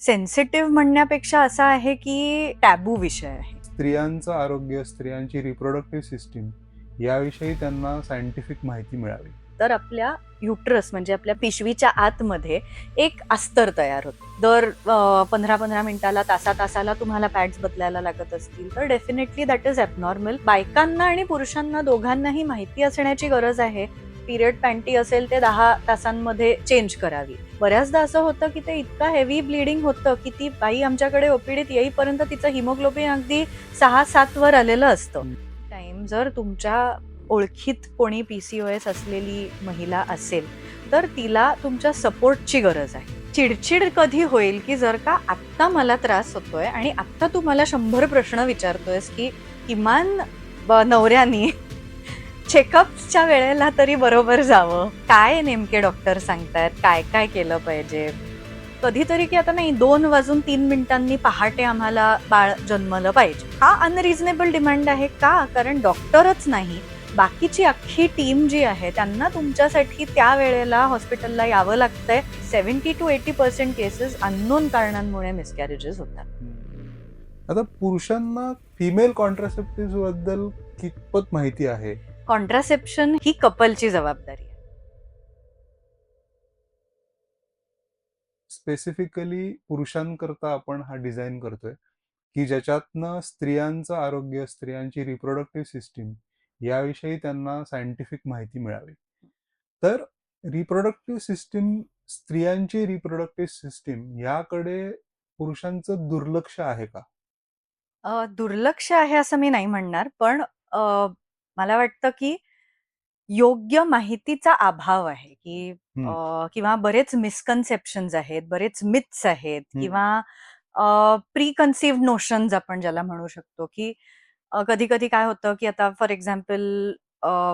Sensitive म्हणण्यापेक्षा असा आहे की टॅबू विषय आहे. स्त्रियांचं आरोग्य, स्त्रियांची रिप्रोडक्टिव्ह सिस्टीम याविषयी त्यांना सायंटिफिक माहिती मिळावी. तर आपल्या युट्रस म्हणजे आपल्या पिशवीच्या आतमध्ये एक अस्तर तयार होतं. दर 15-15 मिनिटाला, तासाला तुम्हाला पॅड्स बदलायला लागत असतील तर डेफिनेटली दॅट इज ॲबनॉर्मल. बायकांना आणि पुरुषांना दोघांनाही माहिती असण्याची गरज आहे. पिरियड पॅन्टी असेल ते 10 तासांमध्ये चेंज करावी. बऱ्याचदा असं होतं की ते इतकं हेवी ब्लिडिंग होतं की ती बाई आमच्याकडे ओपीडीत येईपर्यंत तिचं हिमोग्लोबिन अगदी 6-7 वर आलेलं असतं. टाइम जर तुमच्या ओळखीत कोणी PCOS असलेली महिला असेल तर तिला तुमच्या सपोर्टची गरज आहे. चिडचिड कधी होईल की जर का आत्ता मला त्रास होतोय आणि आत्ता तू मला 100 प्रश्न विचारतोयस की किमान नवऱ्यानी चेकअपच्या वेळेला तरी बरोबर जावं, काय नेमके डॉक्टर सांगतायत, काय काय केलं पाहिजे. कधीतरी की आता नाही 2 वाजून 3 मिनिटांनी पहाटे आम्हाला बाळ जन्मलं पाहिजे, हा अनरिझनेबल डिमांड आहे. का? कारण डॉक्टरच नाही, बाकीची अख्खी टीम जी आहे त्यांना तुमच्यासाठी त्या वेळेला हॉस्पिटलला यावं लागतंय. 70 to 80% केसेस अननोन कारणांमुळे मिसकॅरेजेस होतात. आता पुरुषांना फिमेल कॉन्ट्रासेप्टिव्ह बद्दल कितपत माहिती आहे? कॉन्ट्रासेप्शन ही कपलची जबाबदारी आहे. स्पेसिफिकली पुरुषांकरता आपण हा डिझाईन करतोय की ज्याच्यातनं स्त्रियांचं आरोग्य, स्त्रियांची रिप्रोडक्टिव्ह सिस्टीम याविषयी त्यांना सायंटिफिक माहिती मिळावी. तर रिप्रोडक्टिव्ह सिस्टीम, स्त्रियांची रिप्रोडक्टिव्ह सिस्टीम याकडे पुरुषांचं दुर्लक्ष आहे का? दुर्लक्ष आहे असं मी नाही म्हणणार, पण मला वाटतं की योग्य माहितीचा अभाव आहे, की हम्म, किंवा बरेच मिसकन्सेप्शन्स आहेत, बरेच मिथ्स आहेत हम्म, किंवा प्री कन्सिव्ड नोशन्स आपण ज्याला म्हणू शकतो, की कधी-कधी काय होतं, की आता फॉर एक्झाम्पल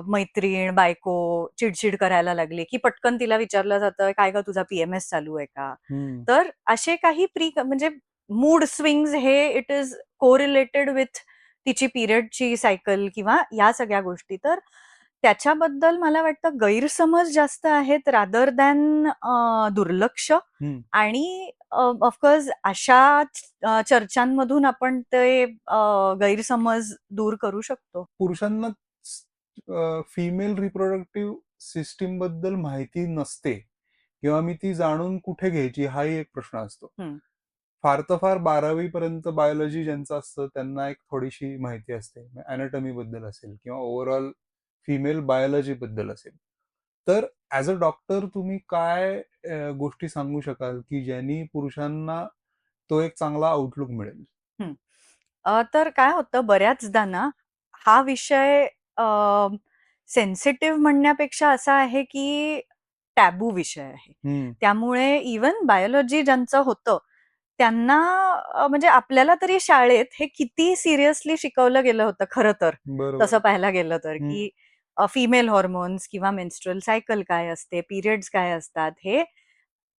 मैत्रीण, बायको चिडचिड करायला लागली, की पटकन तिला विचारलं जातं, "काय गं तुझा PMS चालू आहे का?" हम्म. तर असे काही म्हणजे मूड स्विंग्स हे इट इज कोरिलेटेड विथ तिची पिरियडची सायकल किंवा या सगळ्या गोष्टी. तर त्याच्याबद्दल मला वाटतं गैरसमज जास्त आहेत रादर दॅन दुर्लक्ष. हम्म. आणि ऑफकोर्स अशा चर्चांमधून आपण ते गैरसमज दूर करू शकतो. पुरुषांना फिमेल रिप्रोडक्टिव्ह सिस्टीम बद्दल माहिती नसते किंवा मी ती जाणून कुठे घ्यायची हाही एक प्रश्न असतो. हं. फार तर फार 12वी पर्यंत बायोलॉजी ज्यांचं असतं त्यांना एक थोडीशी माहिती असते, अॅनाटॉमी बद्दल असेल किंवा ओव्हरऑल फिमेल बायोलॉजी बद्दल असेल. तर ऍज अ डॉक्टर तुम्ही काय गोष्टी सांगू शकाल की ज्यांनी पुरुषांना तो एक चांगला आउटलुक मिळेल? हं. तर काय होतं बऱ्याचदा ना, हा विषय सेन्सिटिव्ह म्हणण्यापेक्षा असा आहे, की टॅबू विषय आहे. हम्म. त्यामुळे इव्हन बायोलॉजी ज्यांचं होतं, त्यांना म्हणजे आपल्याला तरी शाळेत हे किती सिरियसली शिकवलं गेलं होतं खरं तर, बरोबर. तसं पाहायला गेलं तर, हम्म. की फिमेल हॉर्मोन्स किंवा मेन्स्ट्रुअल सायकल काय असते, पिरियड्स काय असतात, हे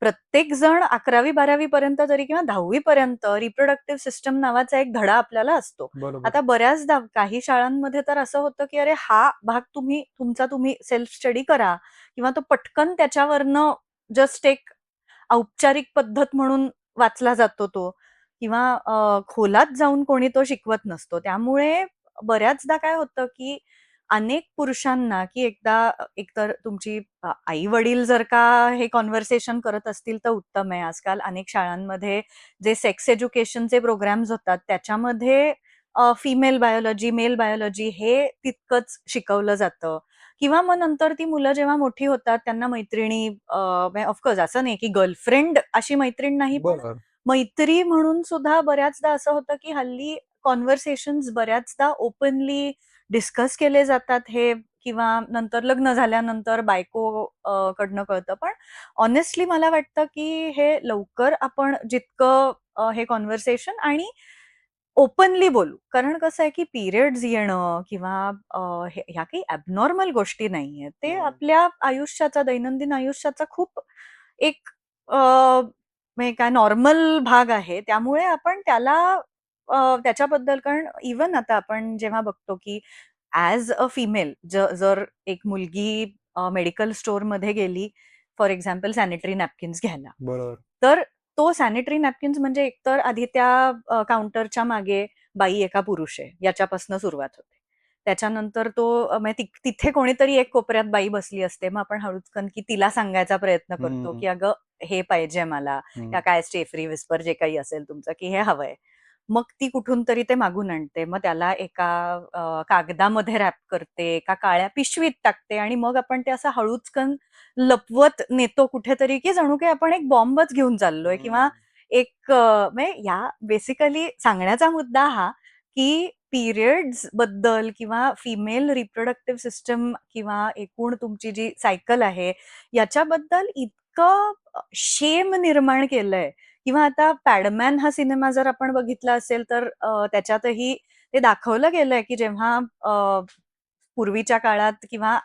प्रत्येक जण 11वी-12वी पर्यंत तरी किंवा 10वी पर्यंत रिप्रोडक्टिव्ह सिस्टम नावाचा एक धडा आपल्याला असतो. बरोबर. आता बऱ्याचदा काही शाळांमध्ये तर असं होतं, की अरे हा भाग तुम्ही सेल्फ स्टडी करा किंवा तो पटकन त्याच्यावरनं जस्ट एक औपचारिक पद्धत म्हणून वाचला जातो तो किंवा खोलात जाऊन कोणी तो शिकवत नसतो. त्यामुळे बऱ्याचदा काय होतं, की अनेक पुरुषांना, की एकतर तुमची आई-वडील जर का हे कन्व्हर्सेशन करत असतील तर उत्तम आहे. आजकाल अनेक शाळांमध्ये जे सेक्स एज्युकेशनचे प्रोग्राम्स होतात त्याच्यामध्ये फिमेल बायोलॉजी, मेल बायोलॉजी हे तितकंच शिकवलं जातं. किंवा मग नंतर ती मुलं जेव्हा मोठी होतात त्यांना मैत्रिणी ऑफकोर्स असं नाही की गर्लफ्रेंड अशी मैत्रीण नाही, पण बरोबर. मैत्री म्हणून सुद्धा बऱ्याचदा असं होतं की हल्ली कॉन्व्हर्सेशन्स बऱ्याचदा ओपनली डिस्कस केले जातात हे किंवा नंतर लग्न झाल्यानंतर बायको कडनं कळतं. पण ऑनेस्टली मला वाटतं की हे लवकर आपण जितकं हे कॉन्व्हर्सेशन आणि ओपनली बोलू. कारण कसं आहे की पिरियड्स येणं किंवा ह्या काही ॲबनॉर्मल गोष्टी नाहीयेत. ते आपल्या आयुष्याचा, दैनंदिन आयुष्याचा खूप एक म्हणजे काय नॉर्मल भाग आहे. त्यामुळे आपण त्याला त्याच्याबद्दल कारण इव्हन आता आपण जेव्हा बघतो की ॲज अ फिमेल जर एक मुलगी मेडिकल स्टोअरमध्ये गेली, फॉर एक्झाम्पल सॅनिटरी नॅपकिन्स घ्यायला. बरोबर. तर तो सॅनिटरी नॅपकिन्स म्हणजे एकतर आधी त्या काउंटरच्या मागे बाई एका पुरुष आहे याच्यापासून सुरुवात होते. त्याच्यानंतर म्हणजे तिथे कोणीतरी एक कोपऱ्यात बाई बसली असते. मग आपण हळूचकन की तिला सांगायचा प्रयत्न करतो, हम्म, की "अगं हे पाहिजे मला" या काय स्टेफ्री, विस्पर जे काही असेल तुमचं, की हे हवंय. मग ती कुठून तरी ते मागून आणते. मग त्याला एका कागदामध्ये रॅप करते, एका काळ्या पिशवीत टाकते आणि मग आपण ते असं हळूचकन लपवत नेतो कुठेतरी, की जणू काही आपण एक बॉम्बच घेऊन चाललोय किंवा म्हणजे या बेसिकली सांगण्याचा मुद्दा हा, की पिरियड्स बद्दल किंवा फिमेल रिप्रोडक्टिव्ह सिस्टम किंवा एकूण तुमची जी सायकल आहे, याच्याबद्दल इतकं शेम निर्माण केलंय किंवा आता पॅडमॅन हा सिनेमा जर आपण बघितला असेल तर त्याच्यातही ते दाखवलं गेलंय, की जेव्हा पूर्वीच्या काळात किंवा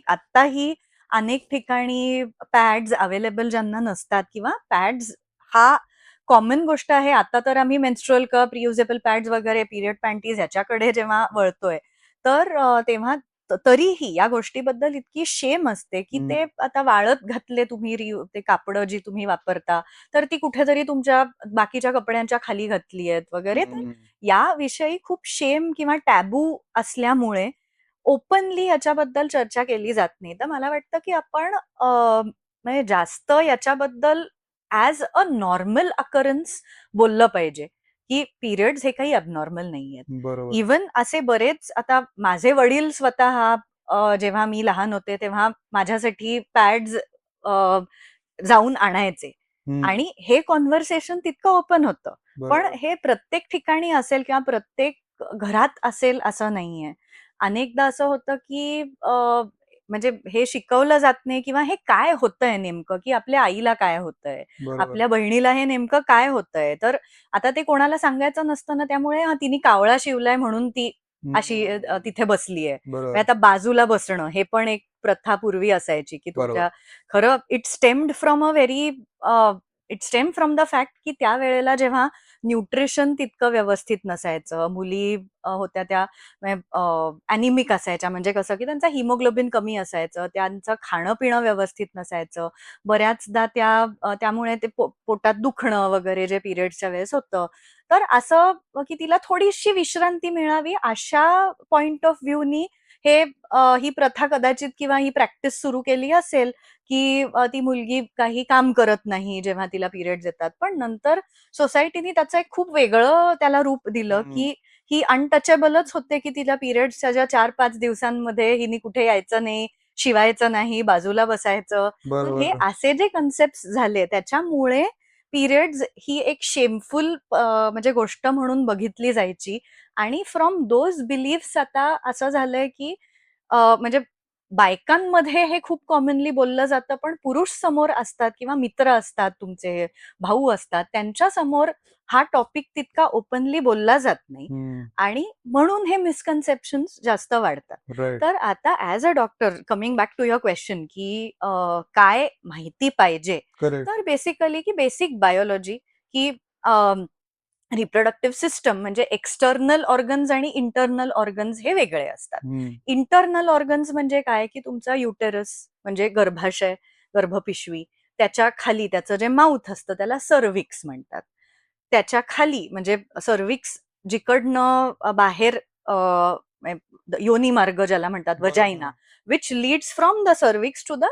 आत्ताही अनेक ठिकाणी पॅड्स अवेलेबल ज्यांना नसतात किंवा पॅड्स हा कॉमन गोष्ट आहे. आता तर आम्ही मेन्स्ट्रुअल कप, रियुजेबल पॅड्स वगैरे, पिरियड पॅन्टीज ह्याच्याकडे जेव्हा वळतोय, तर तेव्हा तरीही या गोष्टीबद्दल इतकी शेम असते, की ते आता वाळत घातले तुम्ही ते कापडं जी तुम्ही वापरता, तर ती कुठेतरी तुमच्या बाकीच्या कपड्यांच्या खाली घातली आहेत वगैरे. तर याविषयी खूप शेम किंवा टॅबू असल्यामुळे ओपनली याच्याबद्दल चर्चा केली जात नाही. तर मला वाटतं, की आपण म्हणजे जास्त याच्याबद्दल ॲज अ नॉर्मल अकरन्स बोललं पाहिजे, की पिरियड्स हे काही ॲबनॉर्मल नाहीयेत. बरोबर. इव्हन असे बरेच आता माझे वडील स्वतः जेव्हा मी लहान होते, तेव्हा माझ्यासाठी पॅड्स जाऊन आणायचे हम्म, आणि हे कॉन्व्हर्सेशन तितकं ओपन होतं. पण बरोबर. हे प्रत्येक ठिकाणी असेल किंवा प्रत्येक घरात असेल असं नाहीये. अनेकदा असं होतं, की म्हणजे हे शिकवलं जात नाही किंवा हे काय होतंय नेमकं, की आपल्या आईला काय होतंय? बरोबर. आपल्या बहिणीला हे नेमकं काय होतंय? तर आता ते कोणाला सांगायचं नसतं ना, त्यामुळे तिने कावळा शिवलाय म्हणून ती अशी हम्म, तिथे बसलीये. म्हणजे बरोबर. आता बाजूला बसणं हे पण एक प्रथा पूर्वी असायची, की बरोबर. तुमच्या खरं it stem from the fact की त्यावेळेला जेव्हा न्यूट्रिशन तितकं व्यवस्थित नसायचं, मुली होत्या त्या ॲनिमिक असायच्या. म्हणजे कसं, की त्यांचं हिमोग्लोबिन कमी असायचं, त्यांचं खाणं-पिणं व्यवस्थित नसायचं. बऱ्याचदा त्यामुळे ते पोटात दुखणं वगैरे जे पिरियड्सच्या वेळेस होतं. तर असं की तिला थोडीशी विश्रांती मिळावी अशा पॉइंट ऑफ व्ह्यूनी ही प्रथा कदाचित किंवा ही प्रॅक्टिस सुरू केली असेल, की ती मुलगी काही काम करत नाही जेव्हा तिला पिरियड्स येतात. पण नंतर सोसायटीने त्याचं एक खूप वेगळं त्याला रूप दिलं, हम्म, की ही अनटचेबलच होते, की तिला पिरियड्सच्या ज्या 4-5 दिवसांमध्ये हिने कुठे यायचं नाही, शिवायचं नाही, बाजूला बसायचं. तर हे बरोबर. असे जे कन्सेप्ट झाले त्याच्यामुळे पिरियड्स ही एक शेमफुल म्हणजे गोष्ट म्हणून बघितली जायची आणि फ्रॉम दोज बिलीफ्स आता असं झालंय, की म्हणजे बायकांमध्ये हे खूप कॉमनली बोललं जातं, पण पुरुष समोर असतात किंवा मित्र असतात तुमचे, भाऊ असतात, त्यांच्या समोर हा टॉपिक तितका ओपनली बोलला जात नाही हम्म, आणि म्हणून हे मिसकन्सेप्शन्स जास्त वाढतात. राईट. तर आता as a doctor coming back to your question, की काय माहिती पाहिजे? करेक्ट. तर बेसिकली की बेसिक बायोलॉजी, की रिप्रोडक्टिव्ह सिस्टम म्हणजे एक्सटर्नल ऑर्गन्स आणि इंटरनल ऑर्गन्स हे वेगळे असतात. हम्म, इंटरनल ऑर्गन्स म्हणजे काय, की तुमचा युटेरस म्हणजे गर्भाशय, गर्भपिशवी, त्याच्या खाली त्याचं जे माउथ असतं त्याला सर्व्हिक्स म्हणतात. त्याच्या खाली म्हणजे सर्व्हिक्स जिकडनं बाहेर योनी मार्ग ज्याला म्हणतात बरोबर. Vagina, which leads from the cervix to the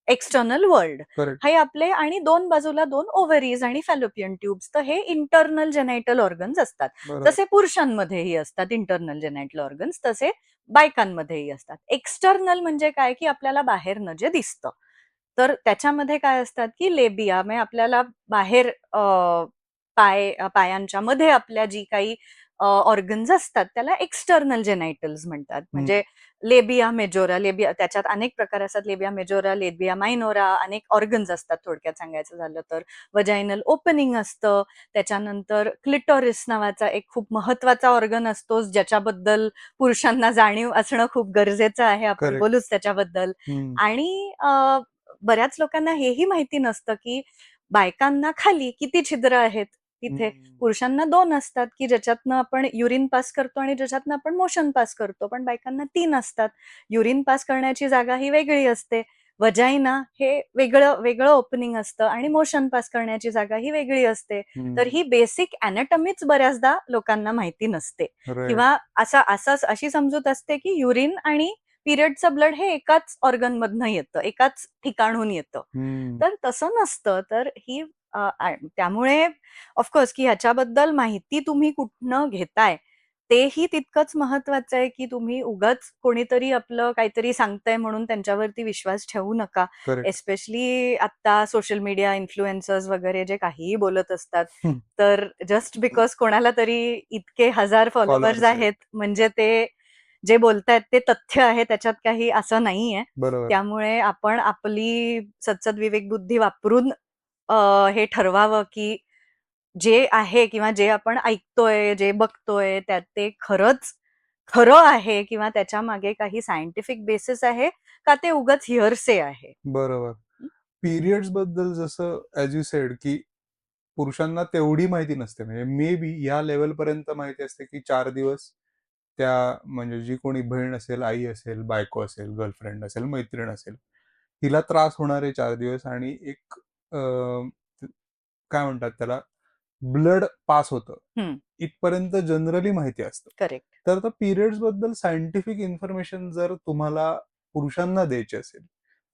external world. Correct. हे आपले आणि दोन बाजूला दोन ओव्हरीज आणि फॅलोपियन ट्यूब्स, तर हे इंटरनल जेनायटल ऑर्गन्स असतात. बरोबर. तसे पुरुषांमध्येही असतात इंटरनल जेनायटल ऑर्गन्स, तसे बायकांमध्येही असतात. एक्सटर्नल म्हणजे काय, की आपल्याला बाहेरनं जे दिसतं. तर त्याच्यामध्ये काय असतात, की लेबिया म्हणजे आपल्याला बाहेर पायांच्या मध्ये आपल्या जी काही ऑर्गन्स असतात त्याला एक्सटर्नल जेनायटल्स म्हणतात. हम्म, म्हणजे लेबिया मेजोरा, त्याच्यात अनेक प्रकार असतात. लेबिया मेजोरा, लेबिया मायनोरा, अनेक ऑर्गन्स असतात थोडक्यात सांगायचं झालं तर. वजायनल ओपनिंग असतं. त्याच्यानंतर क्लिटोरिस नावाचा एक खूप महत्वाचा ऑर्गन असतो, ज्याच्याबद्दल पुरुषांना जाणीव असणं खूप गरजेचं आहे. आपण करेक्ट. बोलूच त्याच्याबद्दल. हम्म, आणि बऱ्याच लोकांना हेही माहिती नसतं, की बायकांना खाली किती छिद्र आहेत तिथे. हम्म, पुरुषांना 2 असतात, की ज्याच्यातनं आपण युरिन पास करतो आणि ज्याच्यातनं आपण मोशन पास करतो. पण बायकांना 3 असतात. युरिन पास करण्याची जागा ही वेगळी असते. वजाइना हे वेगळं वेगळं ओपनिंग असतं आणि मोशन पास करण्याची जागा ही वेगळी असते. तर ही बेसिक अॅनाटॉमीच बऱ्याचदा लोकांना माहिती नसते राईट. किंवा अशी समजूत असते की युरिन आणि पिरियडचं ब्लड हे एकाच ऑर्गन मधनं येतं, एकाच ठिकाणहून येतं. तर तसं नसतं. तर ही त्यामुळे ऑफकोर्स की ह्याच्याबद्दल माहिती तुम्ही कुठनं घेताय तेही तितकंच महत्वाचं आहे की तुम्ही उगाच कोणीतरी आपलं काहीतरी सांगतंय म्हणून त्यांच्यावरती विश्वास ठेवू नका. करेक्ट. एस्पेशली आता सोशल मीडिया इन्फ्लुएन्सर्स वगैरे जे काहीही बोलत असतात. तर जस्ट बिकॉज कोणाला तरी इतके 1000 फॉलोअर्स फॉलोअर्स आहेत. आहेत म्हणजे ते जे बोलतायत ते तथ्य आहे, त्याच्यात काही असं नाहीये. बरोबर. त्यामुळे आपण आपली सदसद विवेक बुद्धी वापरून हे ठरवावं की जे आहे किंवा जे आपण ऐकतोय, जे बघतोय त्यात ते खरंच खरं आहे किंवा त्याच्या मागे काही सायंटिफिक बेसिस आहे का ते उगाच हिअरसे आहे. बरोबर. पिरियड्स बद्दल जसं ॲज यू सेड, की पुरुषांना तेवढी माहिती नसते. म्हणजे मे बी या लेव्हलपर्यंत माहिती असते, की 4 दिवस त्या म्हणजे जी कोणी बहीण असेल, आई असेल, बायको असेल, गर्लफ्रेंड असेल, मैत्रीण असेल, तिला त्रास होणार आहे 4 दिवस आणि एक काय म्हणतात त्याला, ब्लड पास होतं. हं, इथपर्यंत जनरली माहिती असतं. करेक्ट. तर आता पिरियड्स बद्दल सायंटिफिक इन्फॉर्मेशन जर तुम्हाला पुरुषांना द्यायची असेल,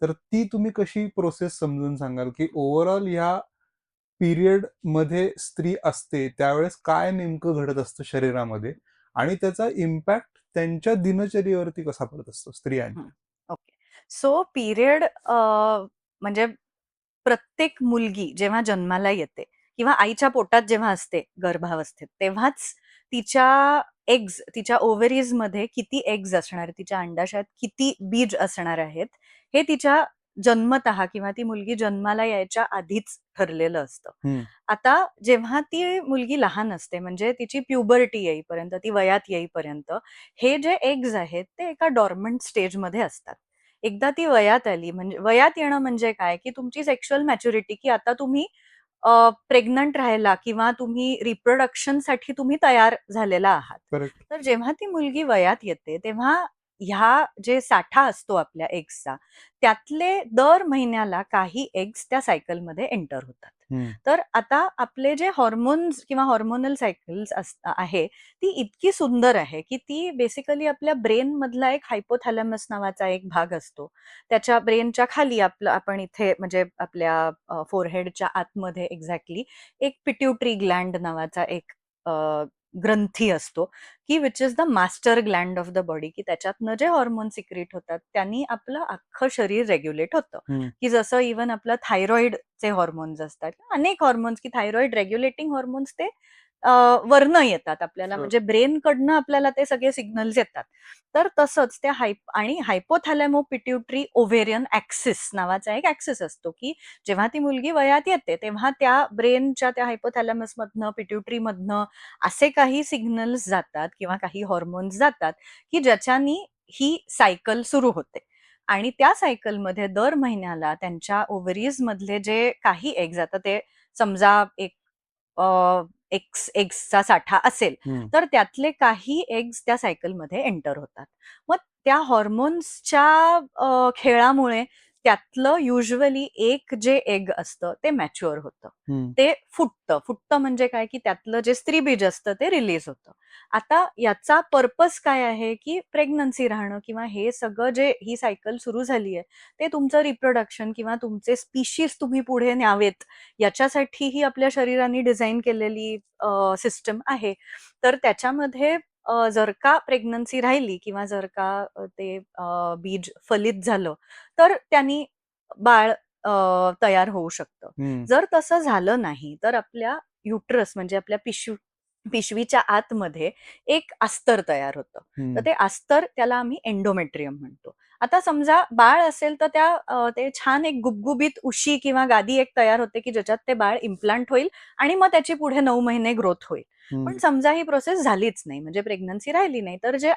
तर ती तुम्ही कशी प्रोसेस समजून सांगाल, की ओव्हरऑल ह्या पिरियडमध्ये स्त्री असते, त्यावेळेस काय नेमकं घडत असतं शरीरामध्ये आणि त्याचा इम्पॅक्ट त्यांच्या दिनचर्येवरती कसा पडत असतो हं, स्त्रियांच्या? ओके. सो पिरियड म्हणजे प्रत्येक मुलगी जेव्हा जन्माला येते किंवा आईच्या पोटात जेव्हा असते गर्भावस्थेत, तेव्हाच तिच्या तिच्या ओव्हरीजमध्ये किती एग्ज असणार आहेत, तिच्या अंडाशयात किती बीज असणार आहेत, हे तिच्या जन्मतः किंवा ती मुलगी जन्माला यायच्या आधीच ठरलेलं असतं. हं, आता जेव्हा ती मुलगी लहान असते म्हणजे तिची प्युबर्टी येईपर्यंत, ती वयात येईपर्यंत, हे जे एग्ज आहेत ते एका डॉर्मंट स्टेजमध्ये असतात. एकदा ती वयात आली म्हणजे वयात येणं म्हणजे काय, की तुमची सेक्शुअल मॅच्युरिटी की आता तुम्ही प्रेग्नंट राहायला किंवा तुम्ही रिप्रोडक्शनसाठी तुम्ही तयार झालेला आहात. करेक्ट. तर जेव्हा ती मुलगी वयात येते, तेव्हा ह्या जे साठा असतो आपल्या एग्सचा, त्यातले दर महिन्याला काही एग्स त्या सायकलमध्ये एंटर होतात. हं, तर आता आपले जे हॉर्मोन्स किंवा हॉर्मोनल सायकल्स आहे, ती इतकी सुंदर आहे, की ती बेसिकली आपल्या ब्रेनमधला एक हायपोथॅलॅमस नावाचा एक भाग असतो. त्याच्या ब्रेनच्या खाली आपलं आपण इथे म्हणजे आपल्या फोरहेडच्या आतमध्ये एक्झॅक्टली एक पिट्युटरी ग्लँड नावाचा एक ग्रंथी असतो, की which is the master Gland of the body, की त्याच्यातनं जे हॉर्मोन सिक्रीट होतात, त्यांनी आपलं अख्खं शरीर रेग्युलेट होतं. हं. की जसं इव्हन आपलं थायरॉइडचे हॉर्मोन्स असतात. अनेक हॉर्मोन्स की थायरॉइड रेग्युलेटिंग हॉर्मोन्स ते वरनं येतात आपल्याला म्हणजे ब्रेनकडनं आपल्याला ते सगळे सिग्नल्स येतात. तर तसंच त्या आणि हायपोथॅलॅमो पिट्युटरी ओव्हेरियन ॲक्सिस नावाचा एक ॲक्सिस असतो, की जेव्हा ती मुलगी वयात येते, तेव्हा त्या ब्रेनच्या त्या हायपोथॅलॅमसमधनं, पिट्युटरीमधनं असे काही सिग्नल्स जातात किंवा काही हॉर्मोन्स जातात, की ज्याच्यानी ही सायकल सुरू होते. आणि त्या सायकलमध्ये दर महिन्याला त्यांच्या ओव्हरीजमधले जे काही एग्ज आता ते समजा एक एग्सचा साठा असेल, हं, तर त्यातले काही एग्ज त्या सायकलमध्ये एंटर होतात. मग त्या हॉर्मोन्सच्या खेळामुळे त्यातलं युजुअली एक जे एग असतं ते मॅच्युअर होतं. हं. ते फुटतं. फुटतं म्हणजे काय, की त्यातलं जे स्त्रीबीज असतं ते रिलीज होतं. आता याचा पर्पज काय आहे, की प्रेग्नन्सी राहणं किंवा हे सगळं जे ही सायकल सुरू झाली आहे, ते तुमचं रिप्रोडक्शन किंवा तुमचे स्पीशीज तुम्ही पुढे न्यावेत याच्यासाठी ही आपल्या शरीराने डिझाइन केलेली सिस्टम आहे. तर त्याच्यामध्ये जर का प्रेग्नन्सी राहिली किंवा जर का ते बीज फलित झालं, तर त्यांनी बाळ तयार होऊ शकतं. हं, जर तसं झालं नाही, तर आपल्या युटरस म्हणजे आपल्या पिशवीच्या आतमध्ये एक अस्तर तयार होतं. तर हं, ते अस्तर त्याला आम्ही एंडोमेट्रियम म्हणतो. आता समजा बाळ असेल तर ते छान एक गुबगुबीत उशी किंवा गादी एक तयार होते, की ज्याच्यात ते बाळ इम्प्लांट होईल आणि मग त्याची पुढे 9 महिने ग्रोथ होईल. हं, पण समजा ही प्रोसेस झालीच नाही, म्हणजे प्रेग्नन्सी राहिली नाही, तर जे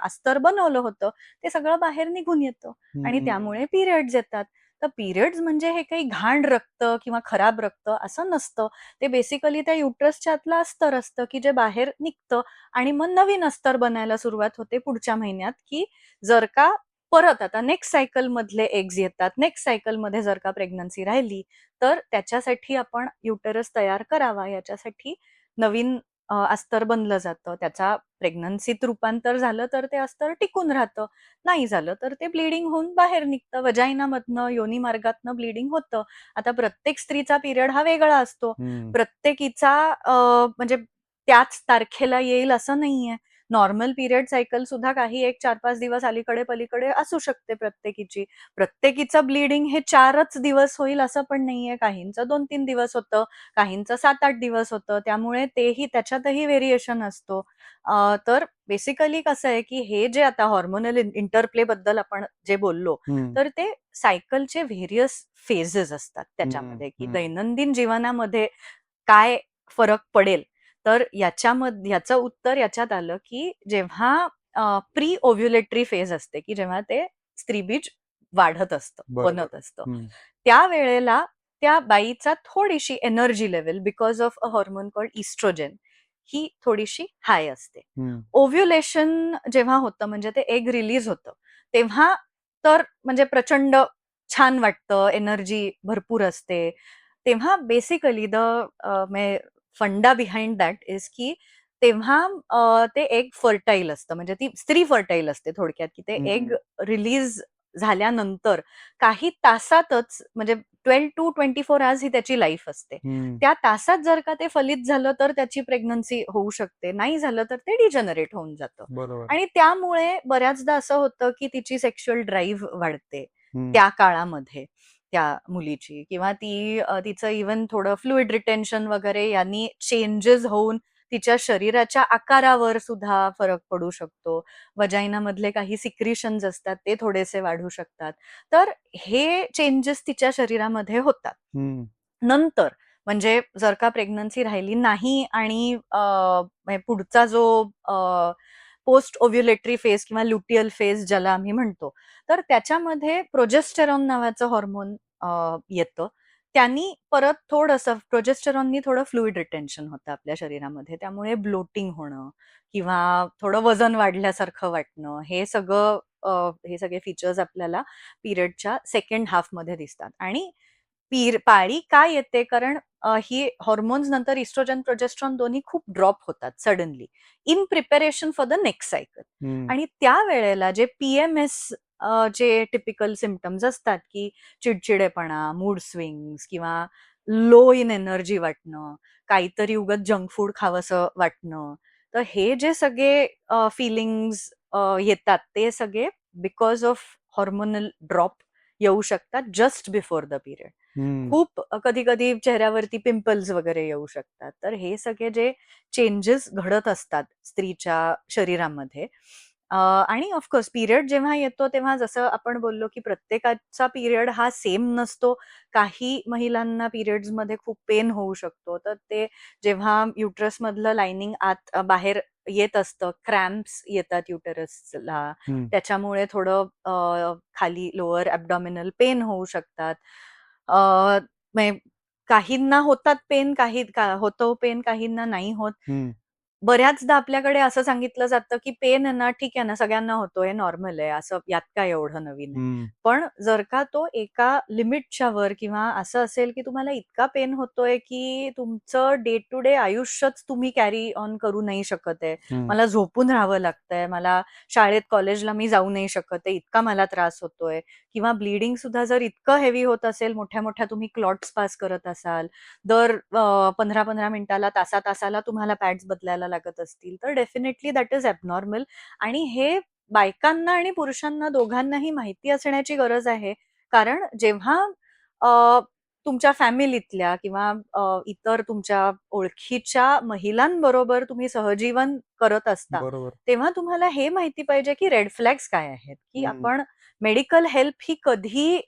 अस्तर बनवलं होतं, ते सगळं बाहेर निघून येतं आणि हं, त्यामुळे पिरियड्स येतात. तर पिरियड्स म्हणजे हे काही घाण रक्त किंवा खराब रक्त असं नसतं. ते बेसिकली त्या युटरसच्या आतलं अस्तर असतं, की जे बाहेर निघतं आणि मग नवीन अस्तर बनायला सुरुवात होते पुढच्या महिन्यात, की जर का परत आता नेक्स्ट सायकल मधले एग्ज येतात. नेक्स्ट सायकल मध्ये जर का प्रेग्नन्सी राहिली, तर त्याच्यासाठी आपण युटरस तयार करावा याच्यासाठी नवीन अस्तर बनलं जातं. त्याचा प्रेग्नन्सीत रूपांतर झालं तर ते अस्तर टिकून राहतं. नाही झालं तर ते ब्लीडिंग होऊन बाहेर निघतं. वजायनामधनं, योनी मार्गातनं ब्लीडिंग होतं. आता प्रत्येक स्त्रीचा पिरियड हा वेगळा असतो. प्रत्येकीचा म्हणजे त्याच तारखेला येईल असं नाहीये. नॉर्मल पिरियड सायकल सुद्धा काही एक 4-5 दिवस अलीकडे पलीकडे असू शकते प्रत्येकीची. प्रत्येकीचं ब्लीडिंग हे 4च दिवस होईल असं पण नाहीये. काहींचं 2-3 दिवस होतं, काहींचं 7-8 दिवस होतं. त्यामुळे त्याच्यातही व्हेरिएशन असतो. तर बेसिकली कसं आहे, की हे जे आता हॉर्मोनल इंटरप्ले बद्दल आपण जे बोललो, तर ते सायकलचे व्हेरियस फेजेस असतात त्याच्यामध्ये, की दैनंदिन जीवनामध्ये काय फरक पडेल. तर याचं उत्तर याच्यात आलं, की जेव्हा प्री ओव्ह्युलेटरी फेज असते, की जेव्हा ते स्त्रीबीज वाढत असतं, बरोबर. बनत असतं. त्यावेळेला त्या बाईचा थोडीशी energy level because of a hormone called estrogen ही थोडीशी हाय असते. ओव्ह्युलेशन जेव्हा होतं म्हणजे ते एग रिलीज होतं, तेव्हा तर म्हणजे प्रचंड छान वाटतं, एनर्जी भरपूर असते. तेव्हा बेसिकली फंडा बिहाइंड दॅट इज की तेव्हा ते एग फर्टाईल असतं, म्हणजे ती स्त्री फर्टाईल असते थोडक्यात, की ते एग रिलीज झाल्यानंतर काही तासातच म्हणजे 12 to 24 आवर्स ही त्याची लाईफ असते. त्या तासात जर का ते फलित झालं तर त्याची प्रेग्नन्सी होऊ शकते. नाही झालं तर ते डिजनरेट होऊन जातं. बरोबर. आणि त्यामुळे बऱ्याचदा असं होतं की तिची सेक्शुअल ड्राईव्ह वाढते त्या काळामध्ये त्या मुलीची, किंवा तिचं इव्हन थोडं फ्लुइड रिटेन्शन वगैरे यांनी चेंजेस होऊन तिच्या शरीराच्या आकारावर सुद्धा फरक पडू शकतो. वजायनामधले काही सिक्रिशन्स असतात ते थोडेसे वाढू शकतात. तर हे चेंजेस तिच्या शरीरामध्ये होतात. नंतर म्हणजे जर का प्रेग्नन्सी राहिली नाही आणि म्हणजे पुढचा जो पोस्ट ओव्ह्युलेटरी फेज किंवा ल्युटियल फेज ज्याला आम्ही म्हणतो, तर त्याच्यामध्ये प्रोजेस्टेरॉन नावाचं हॉर्मोन येतं. त्यांनी परत थोडंसं प्रोजेस्टेरॉननी थोडं फ्लुइड रिटेन्शन होतं आपल्या शरीरामध्ये. त्यामुळे ब्लोटिंग होणं किंवा थोडं वजन वाढल्यासारखं वाटणं, हे सगळे फीचर्स आपल्याला पिरियडच्या सेकंड हाफमध्ये दिसतात. आणि पाळी का येते? कारण ही हॉर्मोन्स नंतर इस्ट्रोजन, प्रोजेस्ट्रॉन दोन्ही खूप ड्रॉप होतात suddenly in preparation for the next cycle. आणि त्यावेळेला जे पीएमएस जे टिपिकल सिम्पटम्स असतात, की चिडचिडेपणा, मूड स्विंग्स किंवा लो इन एनर्जी वाटणं, काहीतरी उगाच जंक फूड खावंसं वाटणं. तर हे जे सगळे फीलिंग्स येतात ते सगळे बिकॉज ऑफ हॉर्मोनल ड्रॉप येऊ शकतात जस्ट बिफोर द पिरियड. खूप कधी-कधी चेहऱ्यावरती पिंपल्स वगैरे येऊ शकतात. तर हे सगळे जे चेंजेस घडत असतात स्त्रीच्या शरीरामध्ये, आणि ऑफकोर्स पिरियड जेव्हा येतो तेव्हा जसं आपण बोललो, की प्रत्येकाचा पिरियड हा सेम नसतो. काही महिलांना पिरियड्समध्ये खूप पेन होऊ शकतो. तर ते जेव्हा युटरसमधलं लाइनिंग बाहेर येत असतं, क्रॅम्प्स येतात युटरसला. त्याच्यामुळे थोडं खाली लोअर ॲब्डॉमिनल पेन होऊ शकतात. म्हणजे काहींना होतात पेन, होतो पेन, काहींना नाही होत. बऱ्याचदा आपल्याकडे असं सांगितलं जातं, की पेन आहे ना, ठीक आहे ना, सगळ्यांना होतोय, नॉर्मल आहे, असं यात काय एवढं नवीन आहे. पण जर का तो एका लिमिटच्या वर किंवा असं असेल, की तुम्हाला इतका पेन होतोय, की तुमचं डे टू डे आयुष्यच तुम्ही कॅरी ऑन करू नाही शकत आहे. मला झोपून राहावं लागतंय, मला शाळेत, कॉलेजला मी जाऊ नाही शकत आहे, इतका मला त्रास होतोय. किंवा ब्लीडिंग सुद्धा जर इतकं हेवी होत असेल, मोठ्या-मोठ्या तुम्ही क्लॉट्स पास करत असाल, दर 15-15 मिनिटाला, तासाला तुम्हाला पॅड्स बदलायला लागत असतील, तर डेफिनेटली दॅट इज ॲबनॉर्मल. आणि हे बायकांना आणि पुरुषांना दोघांनाही माहिती असण्याची गरज आहे. कारण जेव्हा तुमच्या फॅमिलीतल्या किंवा इतर तुमच्या ओळखीच्या महिलांबरोबर तुम्ही सहजीवन करत असता, बरोबर. तेव्हा तुम्हाला हे माहिती पाहिजे, की रेड फ्लॅग्स काय आहेत, की आपण मेडिकल हेल्प ही कधी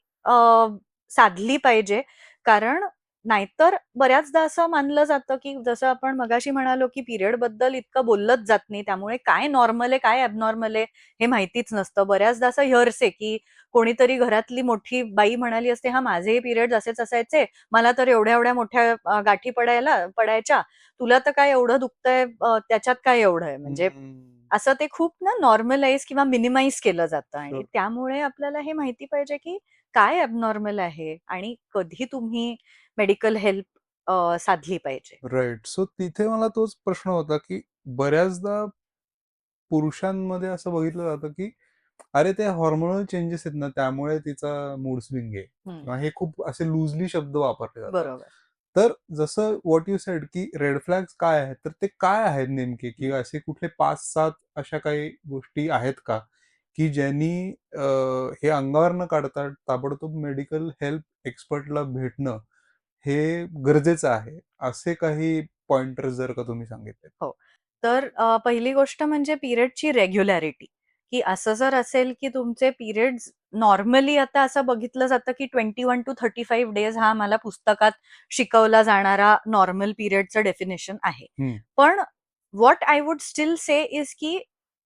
साधली पाहिजे. कारण नाहीतर बऱ्याचदा असं मानलं जातं, की जसं आपण मगाशी म्हणालो, की पिरियड बद्दल इतकं बोललंच जात नाही. त्यामुळे काय नॉर्मल आहे, काय ॲबनॉर्मल आहे हे माहितीच नसतं. बऱ्याचदा असं हिअर्स आहे, की कोणीतरी घरातली मोठी बाई म्हणाली असते, "हां, माझेही पिरियड्स असेच असायचे. मला तर एवढ्या-एवढ्या मोठ्या गाठी पडायच्या. तुला तर काय एवढं दुखतंय, त्याच्यात काय एवढं आहे?" म्हणजे असं ते खूप ना नॉर्मलाइज किंवा मिनिमाइज केलं जातं आणि Sure. त्यामुळे आपल्याला हे माहिती पाहिजे की काय ॲबनॉर्मल आहे आणि कधी तुम्ही मेडिकल हेल्प साधली पाहिजे. राईट. सो तिथे मला तोच प्रश्न होता, की बऱ्याचदा पुरुषांमध्ये असं बघितलं जातं, की अरे ते हार्मोनल चेंजेस आहेत ना, त्यामुळे तिचा मूड स्विंग आहे हं, किंवा हे खूप असे लूजली शब्द वापरले जातात. बरोबर. तर जसं व्हॉट यू सेड, की रेड फ्लॅग्स काय आहेत? तर ते काय आहेत नेमके? की असे कुठले 5-7 अशा काही गोष्टी आहेत का, की ज्यांनी हे अंगावर न काढता ताबडतोब मेडिकल हेल्प एक्सपर्टला भेटणं हे गरजेचं आहे. असे काही पॉइंटर्स जर का तुम्ही सांगितले? हो. तर पहिली गोष्ट म्हणजे पिरियडची रेग्युलॅरिटी, की असं जर असेल की तुमचे पिरियड्स नॉर्मली आता असं बघितलं जातं की 21 टू 35 डेज हा मला पुस्तकात शिकवला जाणारा नॉर्मल पिरियडचं डेफिनेशन आहे. हं, पण what I would still say is की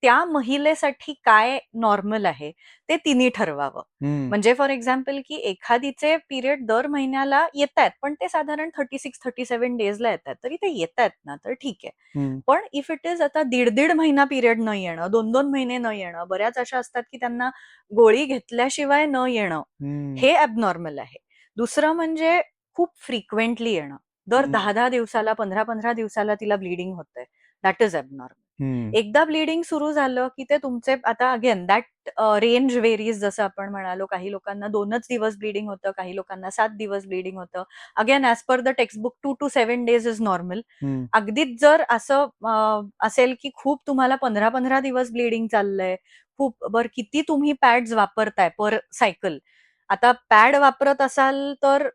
त्या महिलेसाठी काय नॉर्मल आहे ते तिने ठरवावं. हं, म्हणजे फॉर एक्झाम्पल की एखादीचे पिरियड दर महिन्याला येतायत, पण ते साधारण 36-37 डेजला येतायत. तरी ते येतायत ना, तर ठीक आहे. हं, पण इफ इट इज आता दीड-दीड महिना पिरियड न येणं, 2-2 महिने न येणं, बऱ्याच अशा असतात की त्यांना गोळी घेतल्याशिवाय न येणं, हं, हे ॲबनॉर्मल आहे. दुसरं म्हणजे खूप फ्रिक्वेंटली येणं. दर हं, 10-10 दिवसाला, 15-15 दिवसाला तिला ब्लीडिंग होतंय. That is abnormal. हं, एकदा ब्लीडिंग सुरू झालं की ते तुमचे आता अगेन दॅट रेंज व्हेरीज जसं आपण म्हणालो, काही लोकांना 2च दिवस ब्लीडिंग होतं, काही लोकांना 7 दिवस ब्लीडिंग होतं. Again as per the textbook 2 to 7 days is normal. हं, अगदीच जर असं असेल की खूप तुम्हाला 15-15 दिवस ब्लीडिंग चाललंय, खूप बरं किती तुम्ही पॅड्स वापरताय पर सायकल. आता पॅड वापरत असाल तर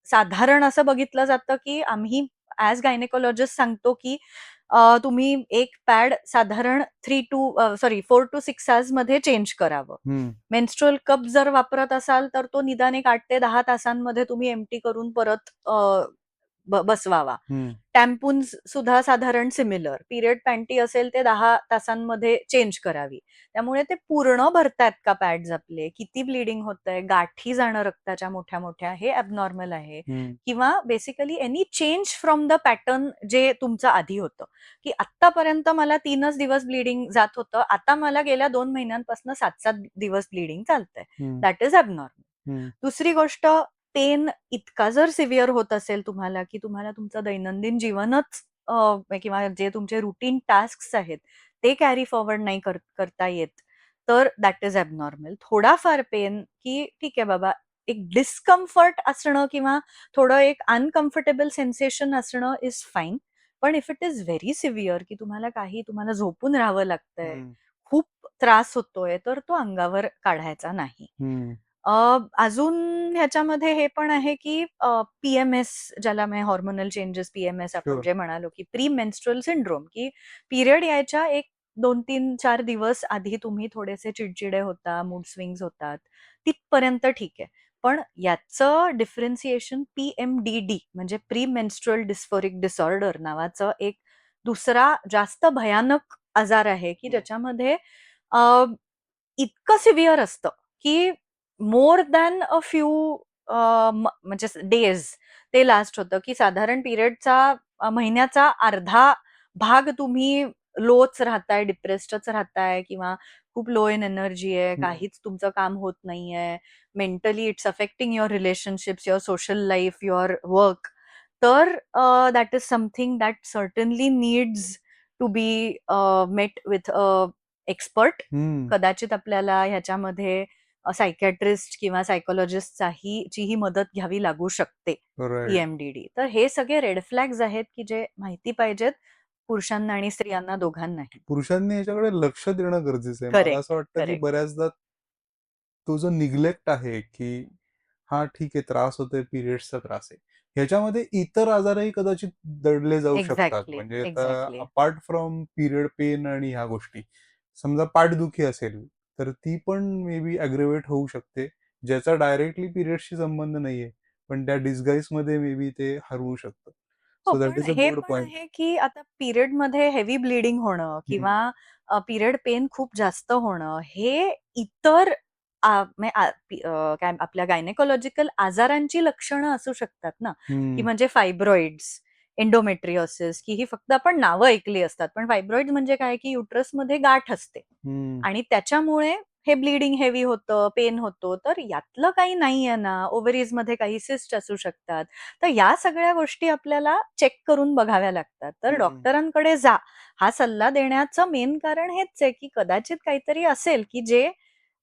साधारण असं बघितलं जातं की आम्ही ॲज गायनेकॉलॉजिस्ट सांगतो की तुम्ही एक पॅड साधारण 4 टू 6 अवर्समध्ये चेंज करावं. हं, मेन्स्ट्रुअल कप जर वापरत असाल, तर तो निदान एक 8 ते 10 तासांमध्ये तुम्ही एम्प्टी करून परत बसवावा. हं, टॅम्पून्स सुद्धा साधारण सिमिलर. पिरियड पॅन्टी असेल ते 10 तासांमध्ये चेंज करावी. त्यामुळे ते पूर्ण भरतायत का पॅड्स आपले? किती ब्लीडिंग होतंय? गाठी जाणं रक्ताच्या मोठ्या-मोठ्या हे ॲबनॉर्मल आहे. हं, किंवा basically any change from the pattern जे तुमचं आधी होतं, की आत्तापर्यंत मला 3च दिवस ब्लीडिंग जात होतं. आता मला गेल्या 2 महिन्यांपासून 7-7 दिवस ब्लीडिंग चालतंय. हं, दॅट इज ॲबनॉर्मल. हं, दुसरी गोष्ट, पेन इतका जर सिव्हिअर होत असेल तुम्हाला, की तुम्हाला तुमचं दैनंदिन जीवनच किंवा जे तुमचे रुटीन टास्क्स आहेत, ते कॅरी फॉरवर्ड नाही करता येत, तर दॅट इज ॲबनॉर्मल. थोडाफार पेन, की ठीक आहे बाबा, एक डिस्कम्फर्ट असणं किंवा थोडं एक अनकम्फर्टेबल सेन्सेशन असणं इज फाईन. पण if it is very severe, की तुम्हाला झोपून राहावं लागतंय, हं, खूप त्रास होतोय, तर तो अंगावर काढायचा नाही. हं. अजून ह्याच्यामध्ये हे पण आहे, की पी-एम-एस ज्याला म्हणजे हार्मोनल चेंजेस पी-एम-एस आपण शुअर. जे म्हणालो, की प्री मेन्स्ट्रुअल सिंड्रोम, की पिरियड यायच्या एक 2-3-4 दिवस आधी तुम्ही थोडेसे चिडचिडे होता, मूड स्विंग्स होतात, तिथपर्यंत ठीक आहे. पण याचं डिफरन्सिएशन पी-एम-डी-डी म्हणजे प्री मेन्स्ट्रुअल डिस्फोरिक डिसऑर्डर नावाचं एक दुसरा जास्त भयानक आजार आहे, की हं, ज्याच्यामध्ये अ, इतकं सिव्हिअर असतं, की मोर दॅन अ फ्यू म्हणजे डेज ते लास्ट होतं, की साधारण पिरियडचा महिन्याचा अर्धा भाग तुम्ही लोच राहताय, डिप्रेस्डच राहताय किंवा खूप लो इन एनर्जी आहे, हं, काहीच तुमचं काम होत नाहीये. Mentally it's affecting your relationships, your social life, your work. तर that is something that certainly needs to be met with expert. हं. कदाचित आपल्याला ह्याच्यामध्ये सायकियाट्रिस्ट किंवा सायकॉलॉजिस्टचाही चीही मदत घ्यावी लागू शकते, राइट. पी-एम-डी-डी. तर हे सगळे रेड फ्लॅग्स आहेत, की जे माहिती पाहिजेत पुरुषांना आणि स्त्रियांना दोघांनाही. पुरुषांनी याच्याकडे लक्ष देणं गरजेचं आहे. मला असं करेक्ट, वाटतं, की करेक्ट. बऱ्याचदा तो जो निग्लेक्ट आहे, की हां, ठीक आहे, त्रास होतोय, पिरियड्सचा त्रास आहे. ह्याच्यामध्ये इतर आजारही कदाचित दडले जाऊ शकतात. एक्झॅक्टली, म्हणजे आता exactly. Apart from period pain आणि ह्या गोष्टी, समजा पाठदुखी असेल, तर ती पण मे बी अग्रवेट होऊ शकते, ज्याचा डायरेक्टली पिरियड्सशी संबंध नाहीये. पण त्या डिस्गाईजमध्ये मे बी ते हरवू शकतं. हो, सो दॅट पण इज अ हे गुड पण पॉइंट. आहे, की आता पिरियडमध्ये हेवी ब्लीडिंग होणं हं, किंवा पिरियड पेन खूप जास्त होणं, हे इतर म्हणजे काय आपल्या गायनेकॉलॉजिकल आजारांची लक्षणं असू शकतात ना, की हं, म्हणजे फायब्रॉइड्स एंडोमेट्रियोसिस, की ही फक्त आपण नावं ऐकली असतात. पण फायब्रॉइड्स म्हणजे काय, की युटरसमध्ये गाठ असते हम्म. आणि त्याच्यामुळे हे ब्लीडिंग हेवी होतं, पेन होतो. तर यातलं काही नाहीये ना, ओव्हरीजमध्ये काही सिस्ट असू शकतात. तर या सगळ्या गोष्टी आपल्याला चेक करून बघाव्या लागतात. तर हम्म. डॉक्टरांकडे जा. हा सल्ला देण्याचं मेन कारण हेच आहे, की कदाचित काहीतरी असेल, की जे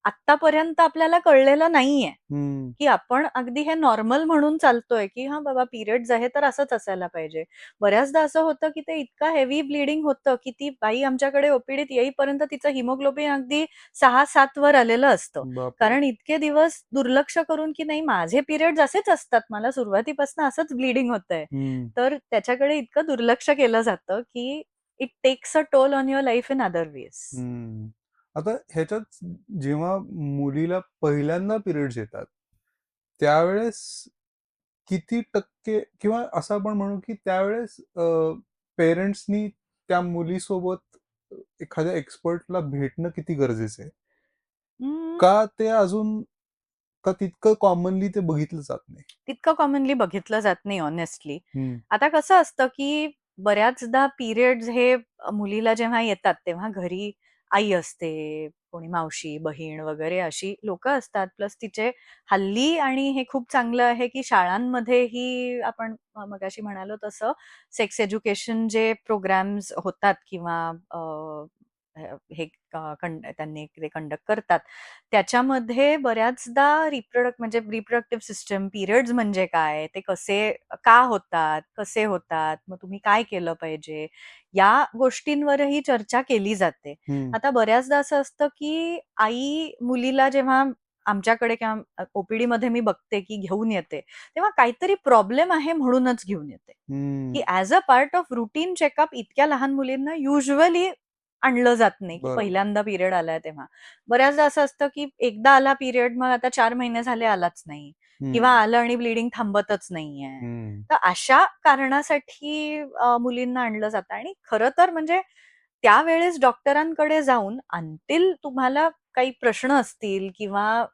आत्तापर्यंत आपल्याला कळलेलं नाहीये. हम्म. की आपण अगदी हे नॉर्मल म्हणून चालतोय, की हां बाबा पिरियड्स आहे तर असंच असायला पाहिजे. बऱ्याचदा असं होतं, की ते इतकं हेवी ब्लीडिंग होतं, की ती बाई आमच्याकडे ओपीडीत येईपर्यंत तिचं हिमोग्लोबिन अगदी 6-7 वर आलेलं असतं. बापरे. कारण इतके दिवस दुर्लक्ष करून, की नाही माझे पिरियड्स असेच असतात, मला सुरुवातीपासून असंच ब्लीडिंग होतंय. हम्म. तर त्याच्याकडे इतकं दुर्लक्ष केलं जातं, की it takes a toll on your life in other ways. हम्म. आता ह्याच्यात जेव्हा मुलीला पहिल्यांदा पिरियड्स येतात त्यावेळेस किती टक्के किंवा असं आपण म्हणू की त्यावेळेस पेरेंट्सनी त्या मुलीसोबत एखाद्या एक्सपर्टला भेटणं किती गरजेचं आहे का ते अजून का तितकं कॉमनली ते बघितलं जात नाही. तितकं कॉमनली बघितलं जात नाही ऑनेस्टली. हम्म. आता कसं असतं, की बऱ्याचदा पिरियड्स हे मुलीला जेव्हा येतात, तेव्हा घरी आई असते, कोणी मावशी, बहीण वगैरे अशी लोकं असतात. प्लस तिचे हल्ली आणि हे खूप चांगलं आहे, की शाळांमध्येही आपण मगाशी म्हणालो तसं सेक्स एज्युकेशन जे प्रोग्राम्स होतात किंवा हे त्यांनी ते कंडक्ट करतात. त्याच्यामध्ये बऱ्याचदा म्हणजे रिप्रोडक्टिव्ह सिस्टम, पिरियड्स म्हणजे काय? ते का होतात? कसे होतात? मग तुम्ही काय केलं पाहिजे? या गोष्टींवरही चर्चा केली जाते. हम्म. आता बऱ्याचदा असं असतं, की आई मुलीला जेव्हा आमच्याकडे किंवा ओपीडीमध्ये मी बघते, की घेऊन येते, तेव्हा काहीतरी प्रॉब्लेम आहे म्हणूनच घेऊन येते. की हम्म. As a part of routine checkup इतक्या लहान मुलींना युजुअली आणलं जात नाही, की बरोबर. पहिल्यांदा पिरियड आलाय तेव्हा. बऱ्याचदा असं असतं, की एकदा आला पिरियड मग आता 4 महिने झाले आलाच नाही किंवा हम्म. आलं आणि ब्लीडिंग थांबतच नाहीये. हम्म. तर अशा कारणासाठी मुलींना आणलं जातं आणि खरं तर म्हणजे त्यावेळेस डॉक्टरांकडे जाऊन अंतिल तुम्हाला काही प्रश्न असतील किंवा